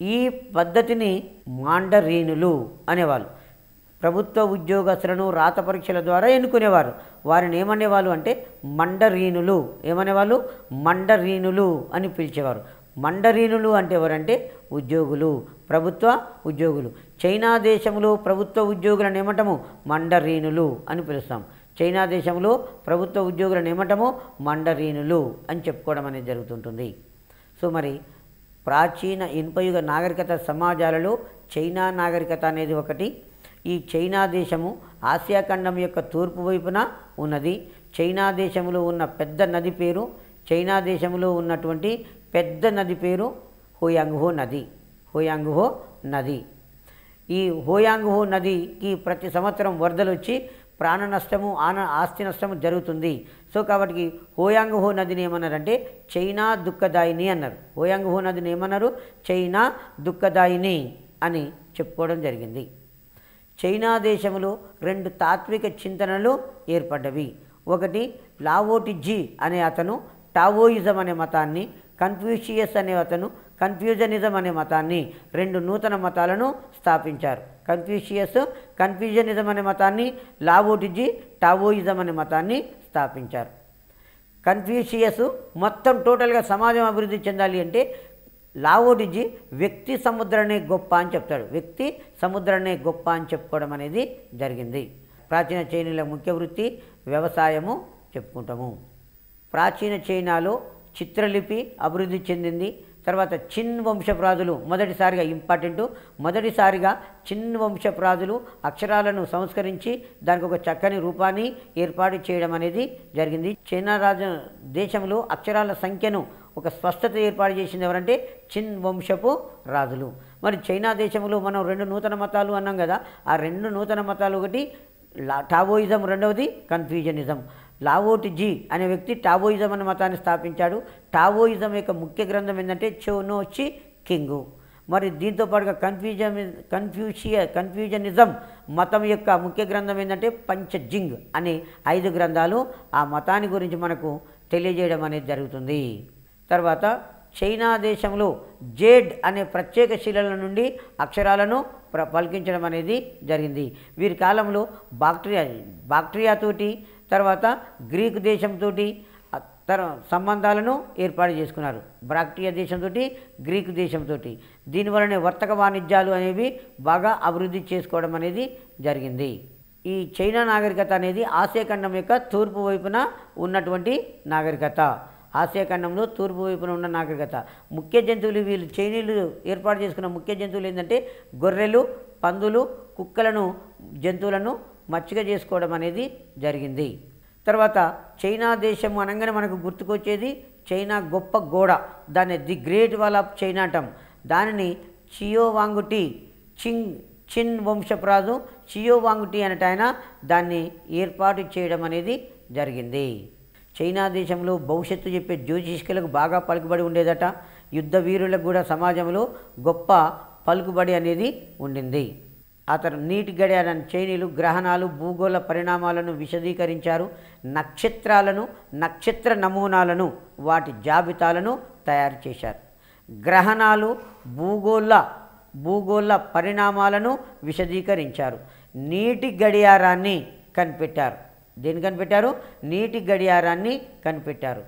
ఈ పద్ధతిని మాండరీనులు అనేవాళ్ళు. ప్రభుత్వ ఉద్యోగస్తులను రాత పరీక్షల ద్వారా ఎన్నుకునేవారు. వారిని ఏమనేవాళ్ళు అంటే మండరీనులు అని పిలిచేవారు. మండరీనులు అంటే ఎవరంటే ఉద్యోగులు, ప్రభుత్వ ఉద్యోగులు. చైనా దేశంలో ప్రభుత్వ ఉద్యోగులను ఏమంటాము? మండరీనులు అని పిలుస్తాం. చైనా దేశంలో ప్రభుత్వ ఉద్యోగులను ఏమంటాము? మండరీనులు అని చెప్పుకోవడం అనేది జరుగుతుంటుంది. సో మరి ప్రాచీన ఇనుపయుగ నాగరికత సమాజాలలో చైనా నాగరికత అనేది ఒకటి. ఈ చైనా దేశము ఆసియా ఖండం యొక్క తూర్పు వైపున ఉన్నది. చైనా దేశంలో ఉన్న పెద్ద నది పేరు హోయాంగ్హో నది. ఈ హోయాంగ్హో నదికి ప్రతి సంవత్సరం వరదలు వచ్చి ప్రాణ నష్టము ఆస్తి నష్టము జరుగుతుంది. సో కాబట్టి హోయాంగ్హో నదిని ఏమన్నారంటే చైనా దుఃఖదాయిని అన్నారు. హోయాంగ్హో నదిని ఏమన్నారు? చైనా దుఃఖదాయిని అని చెప్పుకోవడం జరిగింది. చైనా దేశంలో 2 తాత్విక చింతనలు ఏర్పడ్డవి. ఒకటి లావోటిజీ అనే అతను టావోయిజం అనే మతాన్ని, కన్ఫ్యూషియస్ అనే అతను కన్ఫ్యూజనిజం అనే మతాన్ని, 2 నూతన మతాలను స్థాపించారు. కన్ఫ్యూజనిజం అనే మతాన్ని, లావోటిజీ టావోయిజం అనే మతాన్ని స్థాపించారు. కన్ఫ్యూషియస్ మొత్తం టోటల్గా సమాజం అభివృద్ధి చెందాలి అంటే, లావోటిజీ వ్యక్తి సముద్రనే గొప్ప అని చెప్తాడు. వ్యక్తి సముద్రనే గొప్ప అని చెప్పుకోవడం అనేది జరిగింది. ప్రాచీన చైనీయుల ముఖ్య వృత్తి వ్యవసాయము చెప్పుకుంటాము. ప్రాచీన చైనాలో చిత్రలిపి అభివృద్ధి చెందింది. తర్వాత చిన్ వంశప్రాజులు మొదటిసారిగా చిన్ వంశప్రాజులు అక్షరాలను సంస్కరించి దానికి ఒక చక్కని రూపాన్ని ఏర్పాటు చేయడం అనేది జరిగింది. చైనా దేశంలో అక్షరాల సంఖ్యను ఒక స్పష్టత ఏర్పాటు చేసింది ఎవరంటే చిన్ వంశపు రాజులు. మరి చైనా దేశంలో మనం 2 నూతన మతాలు అన్నాం కదా. ఆ 2 నూతన మతాలు, ఒకటి టావోయిజం, రెండవది కన్ఫ్యూజనిజం. లావోటిజీ అనే వ్యక్తి టావోయిజం అనే మతాన్ని స్థాపించాడు. టావోయిజం యొక్క ముఖ్య గ్రంథం ఏంటంటే చోనోచి కింగు. మరి దీంతో పాటుగా కన్ఫ్యూజనిజం మతం యొక్క ముఖ్య గ్రంథం ఏంటంటే పంచజింగ్ అనే 5 గ్రంథాలు ఆ మతాన్ని గురించి మనకు తెలియజేయడం అనేది జరుగుతుంది. తర్వాత చైనా దేశంలో జేడ్ అనే ప్రత్యేక శిలల నుండి అక్షరాలను పలికించడం అనేది జరిగింది. వీరి కాలంలో బాక్ట్రియాతోటి తర్వాత గ్రీకు దేశంతో సంబంధాలను ఏర్పాటు చేసుకున్నారు. బాక్ట్రియా దేశంతో గ్రీకు దేశంతో. దీనివల్లనే వర్తక వాణిజ్యాలు అనేవి బాగా అభివృద్ధి చేసుకోవడం అనేది జరిగింది. ఈ చైనా నాగరికత అనేది ఆసియా ఖండం యొక్క తూర్పు వైపున ఉన్నటువంటి నాగరికత. ఆసియా ఖండంలో తూర్పు వైపున ఉన్న నాగరికత. ముఖ్య జంతువులు, వీళ్ళు చైనీయులు ఏర్పాటు చేసుకున్న ముఖ్య జంతువులు ఏంటంటే గొర్రెలు, పందులు, కుక్కలను, జంతువులను మచ్చిక చేసుకోవడం అనేది జరిగింది. తర్వాత చైనా దేశం అనగానే మనకు గుర్తుకొచ్చేది చైనా గొప్ప గోడ, దాన్ని the great wall of China అంటాం. దానిని చిన్ వంశప్రాజు చియోవాంగుటి అనేట ఆయన దాన్ని ఏర్పాటు చేయడం అనేది జరిగింది. చైనా దేశంలో భవిష్యత్తు చెప్పే జ్యోతిష్కులకు బాగా పలుకుబడి ఉండేదట. యుద్ధ వీరులకు కూడా సమాజంలో గొప్ప పలుకుబడి అనేది ఉండింది. అతను నీటి గడియారాన్ని చైనీయులు గ్రహణాలు, భూగోళ పరిణామాలను విశదీకరించారు. నక్షత్రాలను, నక్షత్ర నమూనాలను, వాటి జాబితాలను తయారు చేశారు. గ్రహణాలు, భూగోళ పరిణామాలను విశదీకరించారు. నీటి గడియారాన్ని కనిపెట్టారు. దేని కనిపెట్టారు? నీటి గడియారాన్ని కనిపెట్టారు.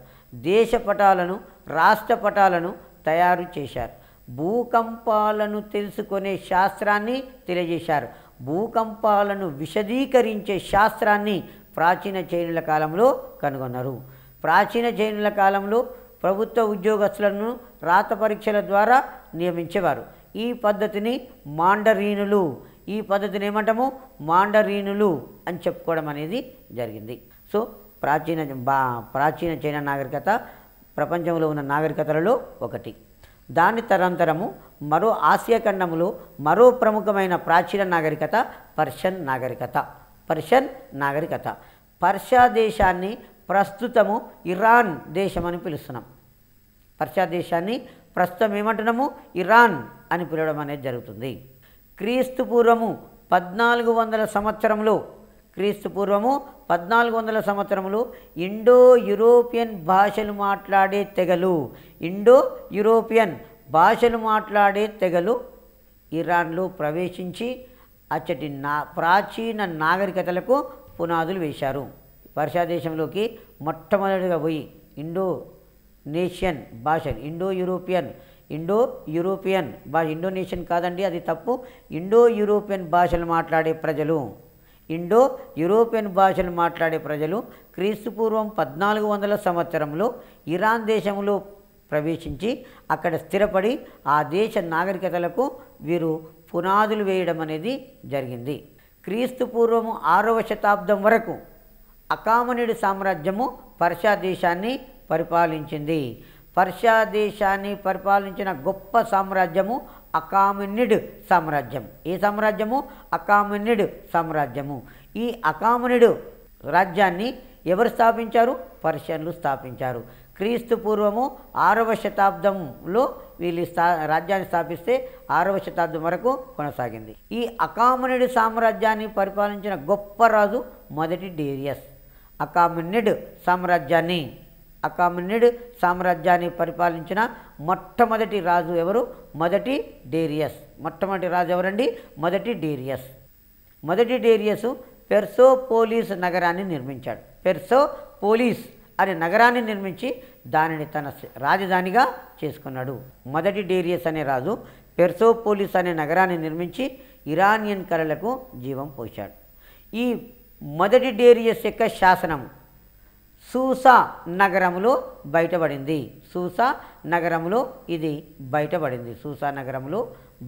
దేశ పటాలను, రాష్ట్ర పటాలను తయారు చేశారు. భూకంపాలను తెలుసుకునే శాస్త్రాన్ని తెలియజేశారు. భూకంపాలను విశదీకరించే శాస్త్రాన్ని ప్రాచీన చైనీయుల కాలంలో కనుగొన్నారు. ప్రాచీన చైనీయుల కాలంలో ప్రభుత్వ ఉద్యోగస్తులను రాత పరీక్షల ద్వారా నియమించేవారు. ఈ పద్ధతిని మాండరీనులు, ఈ పద్ధతిని ఏమంటాము? మాండరీనులు అని చెప్పుకోవడం అనేది జరిగింది. సో ప్రాచీన చైనా నాగరికత ప్రపంచంలో ఉన్న నాగరికతలలో ఒకటి. దాని తరంతరము మరో ఆసియా ఖండంలో మరో ప్రముఖమైన ప్రాచీన నాగరికత పర్షియన్ నాగరికత. పర్షియా దేశాన్ని ప్రస్తుతము ఇరాన్ దేశం అని పిలుస్తున్నాం. పర్షియా దేశాన్ని ప్రస్తుతం ఏమంటున్నాము? ఇరాన్ అని పిలవడం అనేది జరుగుతుంది. క్రీస్తు పూర్వము 1400 సంవత్సరంలో క్రీస్తుపూర్వము 1400 సంవత్సరములు ఇండో యూరోపియన్ భాషలు మాట్లాడే తెగలు ఇండో యూరోపియన్ భాషలు మాట్లాడే తెగలు ఇరాన్లో ప్రవేశించి అచ్చటి ప్రాచీన నాగరికతలకు పునాదులు వేశారు. పర్షియా దేశంలోకి మొట్టమొదటిగా పోయి ఇండోనేషియన్ భాషలు ఇండో యూరోపియన్ భాష, ఇండోనేషియన్ కాదండి, అది తప్పు. ఇండో యూరోపియన్ భాషలు మాట్లాడే ప్రజలు ఇండో యూరోపియన్ భాషలు మాట్లాడే ప్రజలు క్రీస్తుపూర్వం 1400 సంవత్సరంలో ఇరాన్ దేశంలో ప్రవేశించి అక్కడ స్థిరపడి ఆ దేశ నాగరికతలకు వీరు పునాదులు వేయడం అనేది జరిగింది. క్రీస్తుపూర్వము 6వ శతాబ్దం వరకు అకామనీడు సామ్రాజ్యము పర్షియా దేశాన్ని పరిపాలించింది. పర్షియా దేశాన్ని పరిపాలించిన గొప్ప సామ్రాజ్యము అకామనిడ్ సామ్రాజ్యం. ఏ సామ్రాజ్యము? అకామనిడ్ సామ్రాజ్యము. ఈ అకామనిడ్ రాజ్యాన్ని ఎవరు స్థాపించారు? పర్షియన్లు స్థాపించారు. క్రీస్తు పూర్వము 6వ శతాబ్దంలో వీళ్ళు రాజ్యాన్ని స్థాపిస్తే 6వ శతాబ్దం వరకు కొనసాగింది. ఈ అకామనిడ్ సామ్రాజ్యాన్ని పరిపాలించిన గొప్ప రాజు మొదటి డేరియస్. అకామనిడ్ సామ్రాజ్యాన్ని పరిపాలించిన మొట్టమొదటి రాజు ఎవరు? మొదటి డేరియస్. మొట్టమొదటి రాజు ఎవరండి? మొదటి డేరియస్. మొదటి డేరియస్ పెర్సోపోలిస్ నగరాన్ని నిర్మించాడు. పెర్సోపోలిస్ అనే నగరాన్ని నిర్మించి దానిని తన రాజధానిగా చేసుకున్నాడు. మొదటి డేరియస్ అనే రాజు పెర్సోపోలిస్ అనే నగరాన్ని నిర్మించి ఇరానియన్ కళలకు జీవం పోశాడు. ఈ మొదటి డేరియస్ యొక్క శాసనం సూసా నగరంలో బయటపడింది. సూసా నగరంలో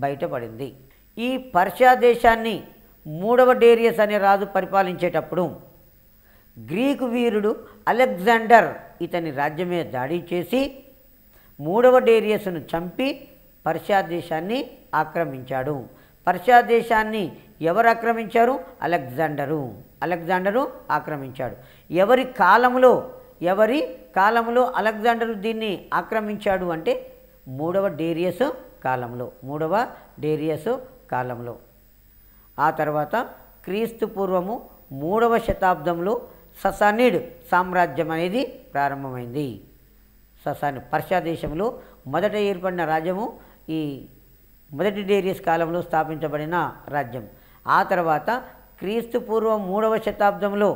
బయటపడింది. ఈ పర్షియా దేశాన్ని 3వ డేరియస్ అనే రాజు పరిపాలించేటప్పుడు గ్రీకు వీరుడు అలెగ్జాండర్ ఇతని రాజ్యం మీద దాడి చేసి 3వ డేరియస్ను చంపి పర్షియా దేశాన్ని ఆక్రమించాడు. పర్షియా దేశాన్ని ఎవరు ఆక్రమించారు? అలెగ్జాండరు ఆక్రమించాడు. ఎవరి కాలంలో అలెగ్జాండరు దీన్ని ఆక్రమించాడు అంటే 3వ డేరియస్ కాలంలో. ఆ తర్వాత క్రీస్తు పూర్వము 3వ శతాబ్దంలో ససానిడ్ సామ్రాజ్యం అనేది ప్రారంభమైంది. పర్షియా దేశంలో మొదట ఏర్పడిన రాజ్యము ఈ మొదటి డేరియస్ కాలంలో స్థాపించబడిన రాజ్యం. ఆ తర్వాత క్రీస్తు పూర్వం 3వ శతాబ్దంలో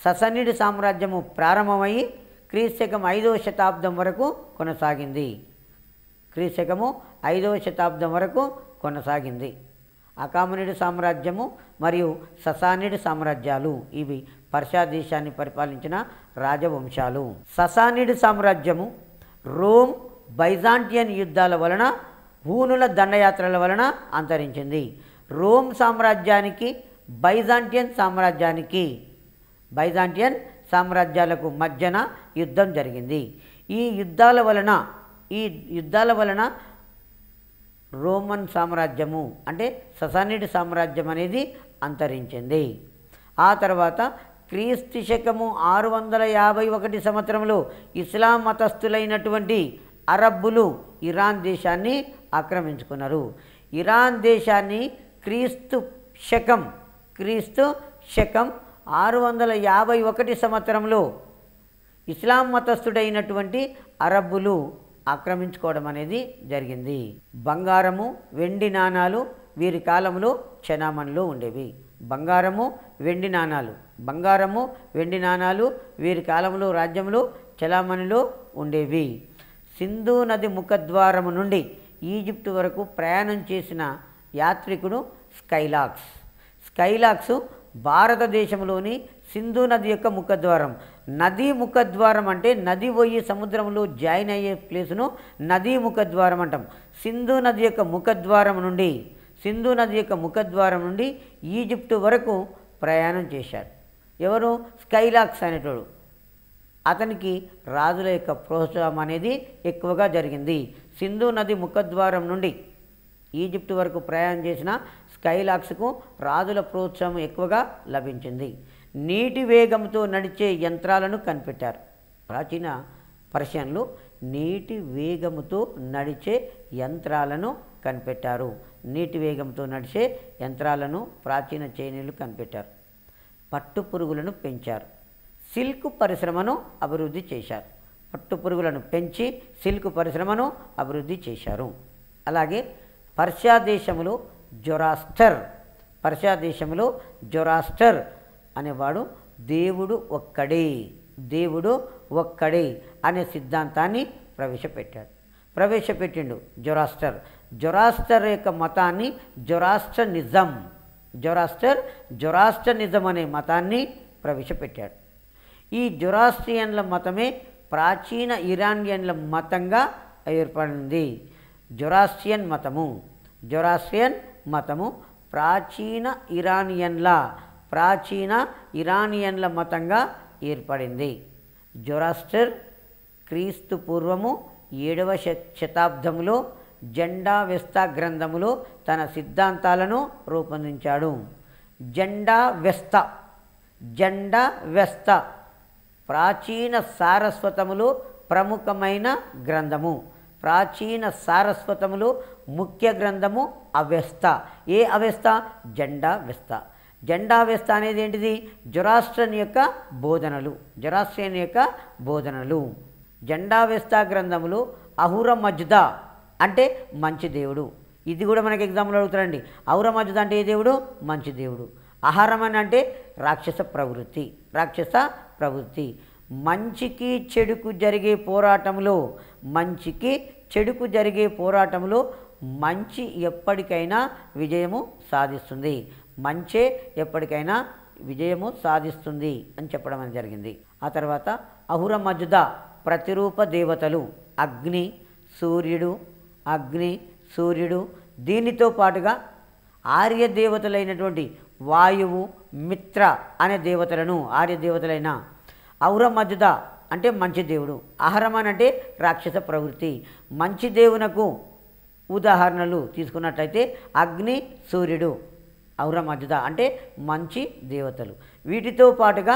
ససానిడ్ సామ్రాజ్యము ప్రారంభమయ్యి క్రీస్తకం 5వ శతాబ్దం వరకు కొనసాగింది. అకామనిడ్ సామ్రాజ్యము మరియు ససానిడ్ సామ్రాజ్యాలు ఇవి పర్షియా దేశాన్ని పరిపాలించిన రాజవంశాలు. ససానిడ్ సామ్రాజ్యము రోమ్ బైజాంటియన్ యుద్ధాల వలన హూనుల దండయాత్రల వలన అంతరించింది. రోమ్ సామ్రాజ్యానికి బైజాంటియన్ సామ్రాజ్యాలకు మధ్యన యుద్ధం జరిగింది. ఈ యుద్ధాల వలన రోమన్ సామ్రాజ్యము అంటే ససానిడ్ సామ్రాజ్యం అనేది అంతరించింది. ఆ తర్వాత క్రీస్తు శకము 651 సంవత్సరంలో ఇస్లాం మతస్థులైనటువంటి అరబ్బులు ఇరాన్ దేశాన్ని ఆక్రమించుకున్నారు. ఇరాన్ దేశాన్ని క్రీస్తు శకం 651 సంవత్సరంలో ఇస్లాం మతస్థుడైనటువంటి అరబ్బులు ఆక్రమించుకోవడం అనేది జరిగింది. బంగారము వెండి నాణాలు వీరి కాలంలో చెలామణిలో ఉండేవి. బంగారము వెండి నాణాలు వీరి కాలంలో రాజ్యంలో చెలామణిలో ఉండేవి. సింధు నది ముఖద్వారము నుండి ఈజిప్టు వరకు ప్రయాణం చేసిన యాత్రికుడు స్కైలాక్స్ భారతదేశంలోని సింధు నది యొక్క ముఖద్వారం. నదీ ముఖద్వారం అంటే నది పోయి సముద్రంలో జాయిన్ అయ్యే ప్లేసును నదీ ముఖద్వారం అంటాం. సింధు నది యొక్క ముఖద్వారం నుండి ఈజిప్టు వరకు ప్రయాణం చేశాడు. ఎవరు? స్కైలాక్స్ అనేటోడు. అతనికి రాజుల యొక్క ప్రోత్సాహం అనేది ఎక్కువగా జరిగింది. సింధు నది ముఖద్వారం నుండి ఈజిప్టు వరకు ప్రయాణం చేసిన స్కైలాక్స్కు రాజుల ప్రోత్సాహం ఎక్కువగా లభించింది. నీటి వేగంతో నడిచే యంత్రాలను కనిపెట్టారు. ప్రాచీన పర్షియన్లు నీటి వేగముతో నడిచే యంత్రాలను కనిపెట్టారు. నీటి వేగంతో నడిచే యంత్రాలను ప్రాచీన చైనీయులు కనిపెట్టారు. పట్టు పురుగులను పెంచారు. సిల్క్ పరిశ్రమను అభివృద్ధి చేశారు. పట్టు పురుగులను పెంచి సిల్క్ పరిశ్రమను అభివృద్ధి చేశారు. అలాగే పర్షియా దేశంలో జొరాస్టర్ అనేవాడు దేవుడు ఒక్కడే అనే సిద్ధాంతాన్ని ప్రవేశపెట్టిండు జొరాస్టర్ యొక్క మతాన్ని జొరాస్ట్రనిజం అనే మతాన్ని ప్రవేశపెట్టాడు. ఈ జొరాస్ట్రియన్ల మతమే ప్రాచీన ఇరానియన్ల మతంగా ఏర్పడింది. జొరాస్ట్రియన్ మతము ప్రాచీన ఇరానియన్ల మతంగా ఏర్పడింది. జొరాస్టర్ క్రీస్తు పూర్వము 7వ శతాబ్దంలో జెండావెస్తా గ్రంథములో తన సిద్ధాంతాలను రూపొందించాడు. జెండావెస్తా ప్రాచీన సారస్వతములో ప్రముఖమైన గ్రంథము. ప్రాచీన సారస్వతములో ముఖ్య గ్రంథము అవెస్తా. ఏ అవెస్తా? జెండావెస్తా అనేది ఏంటిది? జొరాస్ట్రియన్ యొక్క బోధనలు. జెండావెస్తా గ్రంథములు అహుర మజ్దా అంటే మంచి దేవుడు. ఇది కూడా మనకి ఎగ్జాంపుల్ అడుగుతారండి. అహుర మజ్దా అంటే ఏ దేవుడు? మంచి దేవుడు. అహరమన్ అంటే రాక్షస ప్రవృత్తి. మంచికి చెడుకు జరిగే పోరాటంలో మంచి ఎప్పటికైనా విజయము సాధిస్తుంది. మంచే ఎప్పటికైనా విజయము సాధిస్తుంది అని చెప్పడం అనేది జరిగింది. ఆ తర్వాత అహుర మజ్దా ప్రతిరూప దేవతలు అగ్ని, సూర్యుడు. దీనితో పాటుగా ఆర్య దేవతలైనటువంటి వాయువు, మిత్ర అనే దేవతలను ఆర్య దేవతలైన అహుర మజ్దా అంటే మంచి దేవుడు, అహరమన్ అంటే రాక్షస ప్రవృత్తి. మంచి దేవునకు ఉదాహరణలు తీసుకున్నట్లయితే అగ్ని, సూర్యుడు, అహుర మజ్దా అంటే మంచి దేవతలు. వీటితో పాటుగా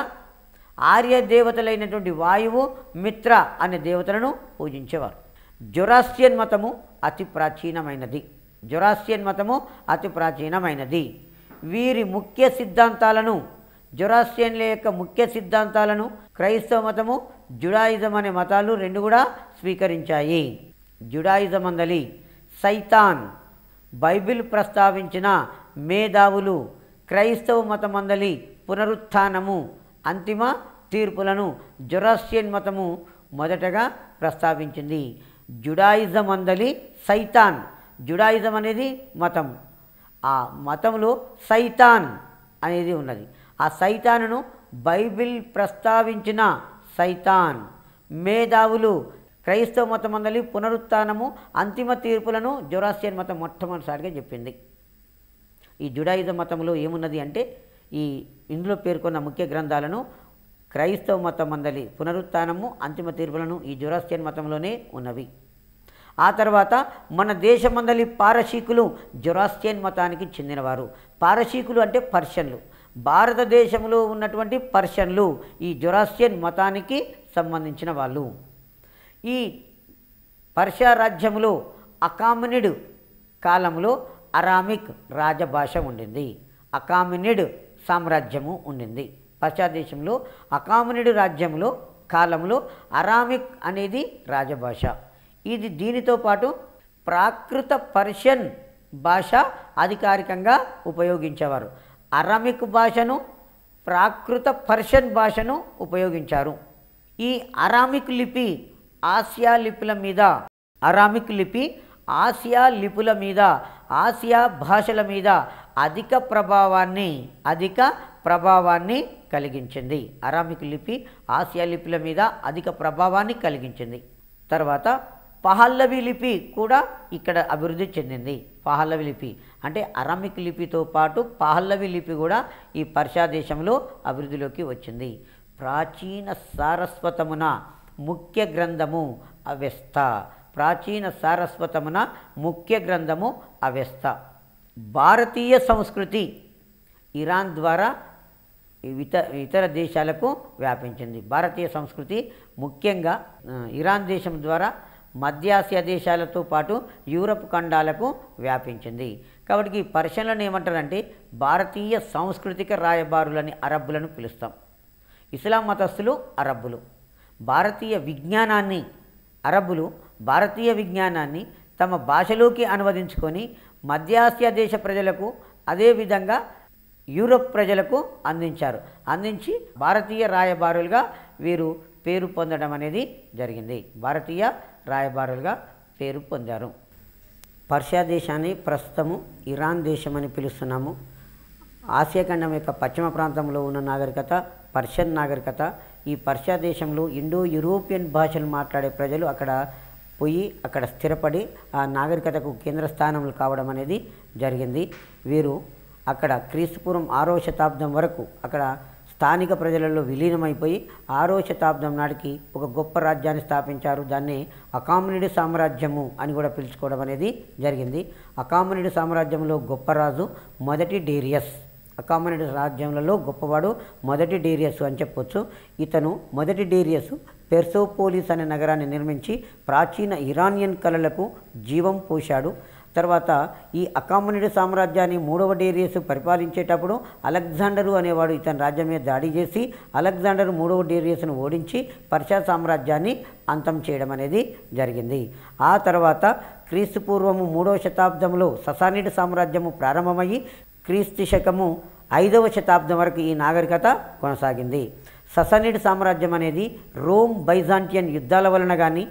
ఆర్య దేవతలైనటువంటి వాయువు, మిత్ర అనే దేవతలను పూజించేవారు. జొరాస్ట్రియన్ మతము అతి ప్రాచీనమైనది. వీరి ముఖ్య సిద్ధాంతాలను జొరాస్ట్రియన్ల యొక్క ముఖ్య సిద్ధాంతాలను క్రైస్తవ మతము, జుడాయిజం అనే మతాలు రెండు కూడా స్వీకరించాయి. జుడాయిజం అందలి సైతాన్, బైబిల్ ప్రస్తావించిన మేధావులు, క్రైస్తవ మతమందలి పునరుత్థానము, అంతిమ తీర్పులను జొరాస్ట్రియన్ మతము మొదటగా ప్రస్తావించింది. జుడాయిజం అందలి సైతాన్, జుడాయిజం అనేది మతం, ఆ మతంలో సైతాన్ అనేది ఉన్నది. ఆ సైతానును బైబిల్ ప్రస్తావించిన సైతాన్, మేధావులు, క్రైస్తవ మతమందలి పునరుత్థానము, అంతిమ తీర్పులను జొరాస్ట్రియన్ మతం మొట్టమొదటిసారిగా చెప్పింది. ఈ జుడాయిజం మతంలో ఏమున్నది అంటే ఇందులో పేర్కొన్న ముఖ్య గ్రంథాలను క్రైస్తవ మతమందలి పునరుత్థానము, అంతిమ తీర్పులను ఈ జొరాస్ట్రియన్ మతంలోనే ఉన్నవి. ఆ తర్వాత మన దేశమందలి పారశీకులు జొరాస్ట్రియన్ మతానికి చెందినవారు. పారశీకులు అంటే పర్షియన్లు. భారతదేశంలో ఉన్నటువంటి పర్షియన్లు ఈ జొరాస్ట్రియన్ మతానికి సంబంధించిన వాళ్ళు. ఈ పర్షియా రాజ్యంలో అకామినిడ్ కాలంలో అరామిక్ రాజభాష ఉండింది. అకామినిడ్ సామ్రాజ్యము ఉండింది. పర్షియా దేశంలో అకామినిడ్ రాజ్యంలో కాలంలో అరామిక్ అనేది రాజభాష. దీనితో పాటు ప్రాకృత పర్షియన్ భాష అధికారికంగా ఉపయోగించేవారు. అరామిక్ భాషను, ప్రాకృత పర్షియన్ భాషను ఉపయోగించారు. ఈ అరామిక్ లిపి ఆసియా లిపుల మీద ఆసియా భాషల మీద అధిక ప్రభావాన్ని కలిగించింది. అరామిక్ లిపి ఆసియా లిపుల మీద అధిక ప్రభావాన్ని కలిగించింది. తర్వాత పహల్లవి లిపి కూడా ఇక్కడ అభివృద్ధి చెందింది. పహల్లవి లిపి అంటే అరామిక్ లిపితో పాటు పహల్లవి లిపి కూడా ఈ పర్షియా దేశంలో అభివృద్ధిలోకి వచ్చింది. ప్రాచీన సారస్వతమున ముఖ్య గ్రంథము అవెస్తా. భారతీయ సంస్కృతి ఇరాన్ ద్వారా ఇతర దేశాలకు వ్యాపించింది. భారతీయ సంస్కృతి ముఖ్యంగా ఇరాన్ దేశం ద్వారా మధ్యాసియా దేశాలతో పాటు యూరప్ ఖండాలకు వ్యాపించింది. కాబట్టి ఈ పర్షియన్లను ఏమంటారంటే భారతీయ సాంస్కృతిక రాయబారులని అరబ్బులను పిలుస్తాం. ఇస్లాం మతస్థులు అరబ్బులు. భారతీయ విజ్ఞానాన్ని అరబ్బులు భారతీయ విజ్ఞానాన్ని తమ భాషలోకి అనువదించుకొని మధ్యాసియా దేశ ప్రజలకు అదేవిధంగా యూరప్ ప్రజలకు అందించి భారతీయ రాయబారులుగా వీరు పేరు పొందడం అనేది జరిగింది. భారతీయ రాయబారులుగా పేరు పొందారు. పర్షియా దేశాన్ని ప్రస్తుతము ఇరాన్ దేశం అని పిలుస్తున్నాము. ఆసియా ఖండం యొక్క పశ్చిమ ప్రాంతంలో ఉన్న నాగరికత పర్షియన్ నాగరికత. ఈ పర్షియా దేశంలో ఇండో యూరోపియన్ భాషలు మాట్లాడే ప్రజలు అక్కడ స్థిరపడి ఆ నాగరికతకు కేంద్ర స్థానంలో కావడం అనేది జరిగింది. వీరు అక్కడ క్రీస్తుపూర్వం 6వ శతాబ్దం వరకు అక్కడ స్థానిక ప్రజలలో విలీనమైపోయి 6వ శతాబ్దం నాటికి ఒక గొప్ప రాజ్యాన్ని స్థాపించారు. దాన్ని అకామనిడ్ సామ్రాజ్యము అని కూడా పిలుచుకోవడం అనేది జరిగింది. అకామనిడ్ సామ్రాజ్యంలో గొప్ప రాజు మొదటి డేరియస్. అకామనిడ్ రాజ్యంలో గొప్పవాడు మొదటి డేరియస్ అని చెప్పొచ్చు. ఇతను మొదటి డేరియస్ పెర్సోపోలిస్ అనే నగరాన్ని నిర్మించి ప్రాచీన ఇరానియన్ కళలకు జీవం పోశాడు. తర్వాత ఈ అకామనిడ్ సామ్రాజ్యాన్ని 3వ డేరియస్ పరిపాలించేటప్పుడు అలెగ్జాండరు అనేవాడు ఇతని రాజ్యం మీద దాడి చేసి అలెగ్జాండర్ 3వ డేరియస్ను ఓడించి పర్షియా సామ్రాజ్యాన్ని అంతం చేయడం అనేది జరిగింది. ఆ తర్వాత క్రీస్తుపూర్వము 3వ శతాబ్దంలో ససానిడ్ సామ్రాజ్యము ప్రారంభమయ్యి క్రీస్తు శకము 5వ శతాబ్దం వరకు ఈ నాగరికత కొనసాగింది. ససానిడ్ సామ్రాజ్యం అనేది రోమ్ బైజాంటియన్ యుద్ధాల వలన కానీ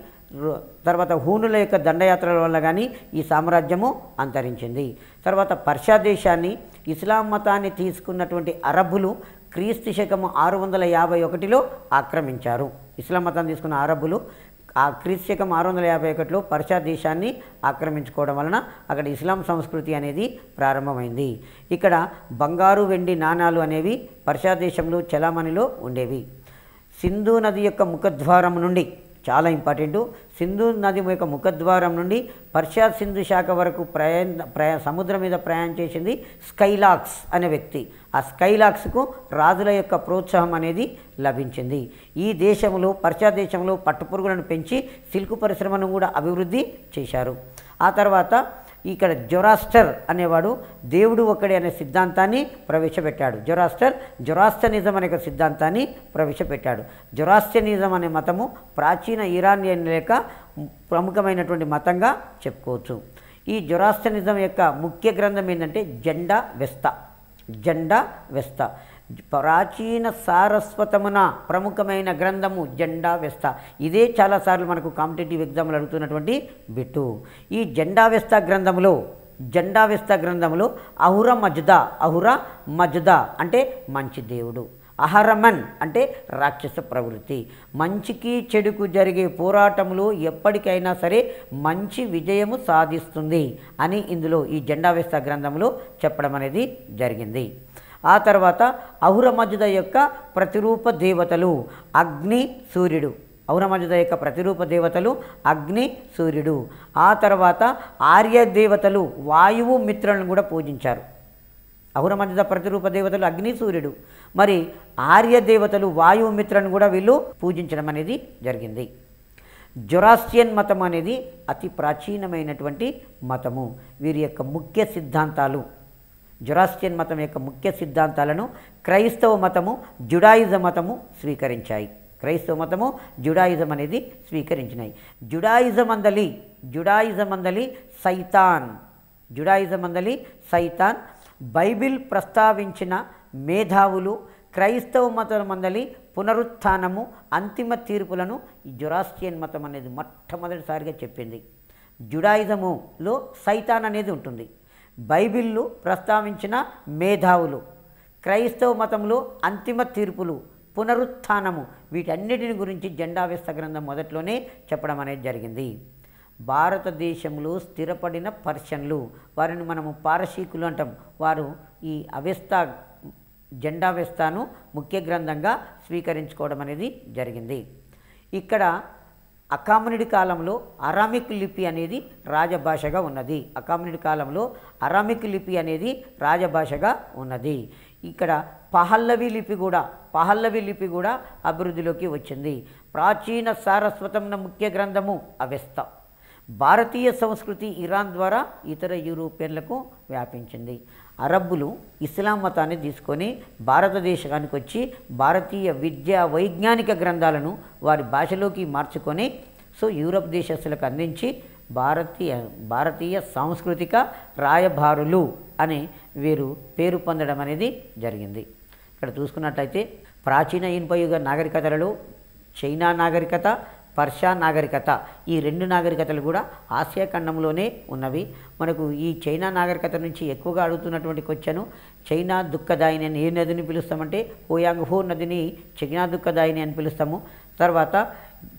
తర్వాత హూనుల యొక్క దండయాత్రల వల్ల కానీ ఈ సామ్రాజ్యము అంతరించింది. తర్వాత పర్షియా దేశాన్ని ఇస్లాం మతాన్ని తీసుకున్నటువంటి అరబ్బులు క్రీస్తు శకము 651లో ఆక్రమించారు. ఇస్లాం మతాన్ని తీసుకున్న అరబ్బులు ఆ క్రీస్తు శకం 651లో పర్షియా దేశాన్ని ఆక్రమించుకోవడం వలన అక్కడ ఇస్లాం సంస్కృతి అనేది ప్రారంభమైంది. ఇక్కడ బంగారు వెండి నాణాలు అనేవి పర్షియా దేశంలో చలామణిలో ఉండేవి. సింధు నది యొక్క ముఖద్వారం నుండి చాలా ఇంపార్టెంటు. సింధు నది యొక్క ముఖద్వారం నుండి పర్షియా సింధు శాఖ వరకు సముద్రం మీద ప్రయాణం చేసింది స్కైలాక్స్ అనే వ్యక్తి. ఆ స్కైలాక్స్కు రాజుల యొక్క ప్రోత్సాహం అనేది లభించింది. ఈ దేశంలో పర్షియా దేశంలో పట్టుపురుగులను పెంచి సిల్క్ పరిశ్రమను కూడా అభివృద్ధి చేశారు. ఆ తర్వాత ఇక్కడ జొరాస్టర్ అనేవాడు దేవుడు ఒక్కడే అనే సిద్ధాంతాన్ని ప్రవేశపెట్టాడు. జొరాస్టనిజం అనే సిద్ధాంతాన్ని ప్రవేశపెట్టాడు. జొరాస్టనిజం అనే మతము ప్రాచీన ఇరానియన్ లేక ప్రముఖమైనటువంటి మతంగా చెప్పుకోవచ్చు. ఈ జొరాస్టనిజం యొక్క ముఖ్య గ్రంథం ఏంటంటే జెండా వెస్తా ప్రాచీన సారస్వతమున ప్రముఖమైన గ్రంథము జెండా వెస్తా. ఇదే చాలాసార్లు మనకు కాంపిటేటివ్ ఎగ్జామ్లు అడుగుతున్నటువంటి బిట్టు. ఈ జెండా వెస్తా గ్రంథంలో అహుర మజ్దా అంటే మంచి దేవుడు, అహరమన్ అంటే రాక్షస ప్రవృత్తి. మంచికి చెడుకు జరిగే పోరాటంలో ఎప్పటికైనా సరే మంచి విజయము సాధిస్తుంది అని ఇందులో ఈ జెండా వెస్తా గ్రంథంలో చెప్పడం అనేది జరిగింది. ఆ తర్వాత అహురమజ్ద యొక్క ప్రతిరూప దేవతలు అగ్ని సూర్యుడు. అహురమజ్ద యొక్క ప్రతిరూప దేవతలు అగ్ని సూర్యుడు. ఆ తర్వాత ఆర్య దేవతలు వాయువు మిత్రులను కూడా పూజించారు. అహురమజ్ద ప్రతిరూప దేవతలు అగ్ని సూర్యుడు, మరి ఆర్య దేవతలు వాయువు మిత్రులను కూడా వీళ్ళు పూజించడం అనేది జరిగింది. జొరాస్ట్రియన్ మతం అనేది అతి ప్రాచీనమైనటువంటి మతము. వీరి యొక్క ముఖ్య సిద్ధాంతాలు జొరాస్ట్రియన్ మతం యొక్క ముఖ్య సిద్ధాంతాలను క్రైస్తవ మతము జుడాయిజం మతము స్వీకరించాయి. క్రైస్తవ మతము జుడాయిజం అనేది స్వీకరించినాయి. జుడాయిజం అందలి సైతాన్ బైబిల్ ప్రస్తావించిన మేధావులు క్రైస్తవ మతం మందలి పునరుత్థానము అంతిమ తీర్పులను ఈ జొరాస్ట్రియన్ మతం అనేది మొట్టమొదటిసారిగా చెప్పింది. జుడాయిజములో సైతాన్ అనేది ఉంటుంది. బైబిల్లో ప్రస్తావించిన మేధావులు, క్రైస్తవ మతంలో అంతిమ తీర్పులు, పునరుత్థానము, వీటన్నిటిని గురించి జెండా వెస్తా గ్రంథం మొదట్లోనే చెప్పడం అనేది జరిగింది. భారతదేశంలో స్థిరపడిన పర్షియన్లు, వారిని మనము పారసీకులు అంటాం. వారు ఈ జెండా వెస్తాను ముఖ్య గ్రంథంగా స్వీకరించుకోవడం అనేది జరిగింది. ఇక్కడ అకామనిడ్ కాలంలో అరామిక్ లిపి అనేది రాజభాషగా ఉన్నది. ఇక్కడ పహల్లవి లిపి కూడా అభివృద్ధిలోకి వచ్చింది. ప్రాచీన సారస్వతమైన ముఖ్య గ్రంథము అవెస్త. భారతీయ సంస్కృతి ఇరాన్ ద్వారా ఇతర యూరోపియన్లకు వ్యాపించింది. అరబ్బులు ఇస్లాం మతాన్ని తీసుకొని భారతదేశానికి వచ్చి భారతీయ విద్యా వైజ్ఞానిక గ్రంథాలను వారి భాషలోకి మార్చుకొని యూరప్ దేశస్తులకు అందించి భారతీయ సాంస్కృతిక రాయబారులు అని వీరు పేరు పొందడం అనేది జరిగింది. ఇక్కడ చూసుకున్నట్లయితే ప్రాచీన ఇనుపయుగ నాగరికతలలో చైనా నాగరికత, పర్షియా నాగరికత, ఈ రెండు నాగరికతలు కూడా ఆసియా ఖండంలోనే ఉన్నవి. మనకు ఈ చైనా నాగరికత నుంచి ఎక్కువగా అడుగుతున్నటువంటి క్వశ్చను, చైనా దుఃఖదాయిని అని ఏ నదిని పిలుస్తామంటే హోయాంగ్ హో నదిని చైనా దుఃఖదాయిని అని పిలుస్తాము. తర్వాత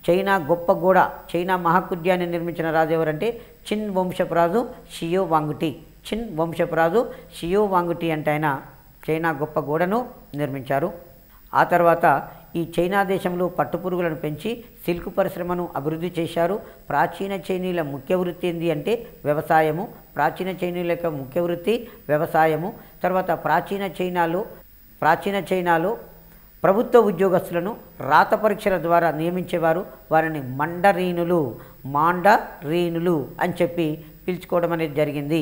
చైనా గొప్ప గోడ, చైనా మహాకుడ్యాన్ని నిర్మించిన రాజు ఎవరంటే చిన్ వంశపురాజు షియో వాంగుటి అంటే ఆయన చైనా గొప్ప గోడను నిర్మించారు. ఆ తర్వాత ఈ చైనా దేశంలో పట్టుపురుగులను పెంచి సిల్క్ పరిశ్రమను అభివృద్ధి చేశారు. ప్రాచీన చైనీయుల ముఖ్య వృత్తి ఏంది అంటే వ్యవసాయము. తర్వాత ప్రాచీన చైనాలో ప్రభుత్వ ఉద్యోగస్తులను రాత పరీక్షల ద్వారా నియమించేవారు. వారిని మాండరీనులు అని చెప్పి పిలుచుకోవడం అనేది జరిగింది.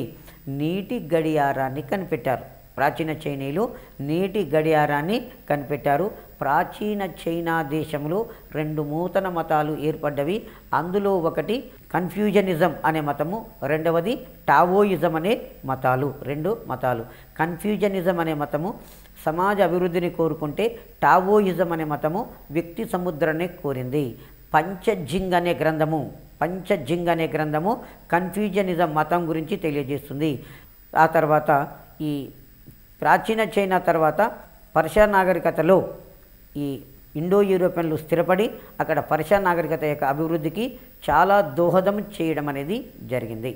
నీటి గడియారాన్ని కనిపెట్టారు. ప్రాచీన చైనీయులు నీటి గడియారాన్ని కనిపెట్టారు. ప్రాచీన చైనా దేశంలో రెండు నూతన మతాలు ఏర్పడ్డవి. అందులో ఒకటి కన్ఫ్యూజనిజం అనే మతము, రెండవది టావోయిజం అనే మతాలు. రెండు మతాలు. కన్ఫ్యూజనిజం అనే మతము సమాజ అభివృద్ధిని కోరుకుంటే, టావోయిజం అనే మతము వ్యక్తి సముద్రాన్ని కోరింది. పంచజింగ్ అనే గ్రంథము కన్ఫ్యూజనిజం మతం గురించి తెలియజేస్తుంది. ఆ తర్వాత ఈ ప్రాచీన చైనా తర్వాత పర్షియా నాగరికతలో ఈ ఇండో యూరోపియన్లు స్థిరపడి అక్కడ పర్షియా నాగరికత యొక్క అభివృద్ధికి చాలా దోహదం చేయడం అనేది జరిగింది.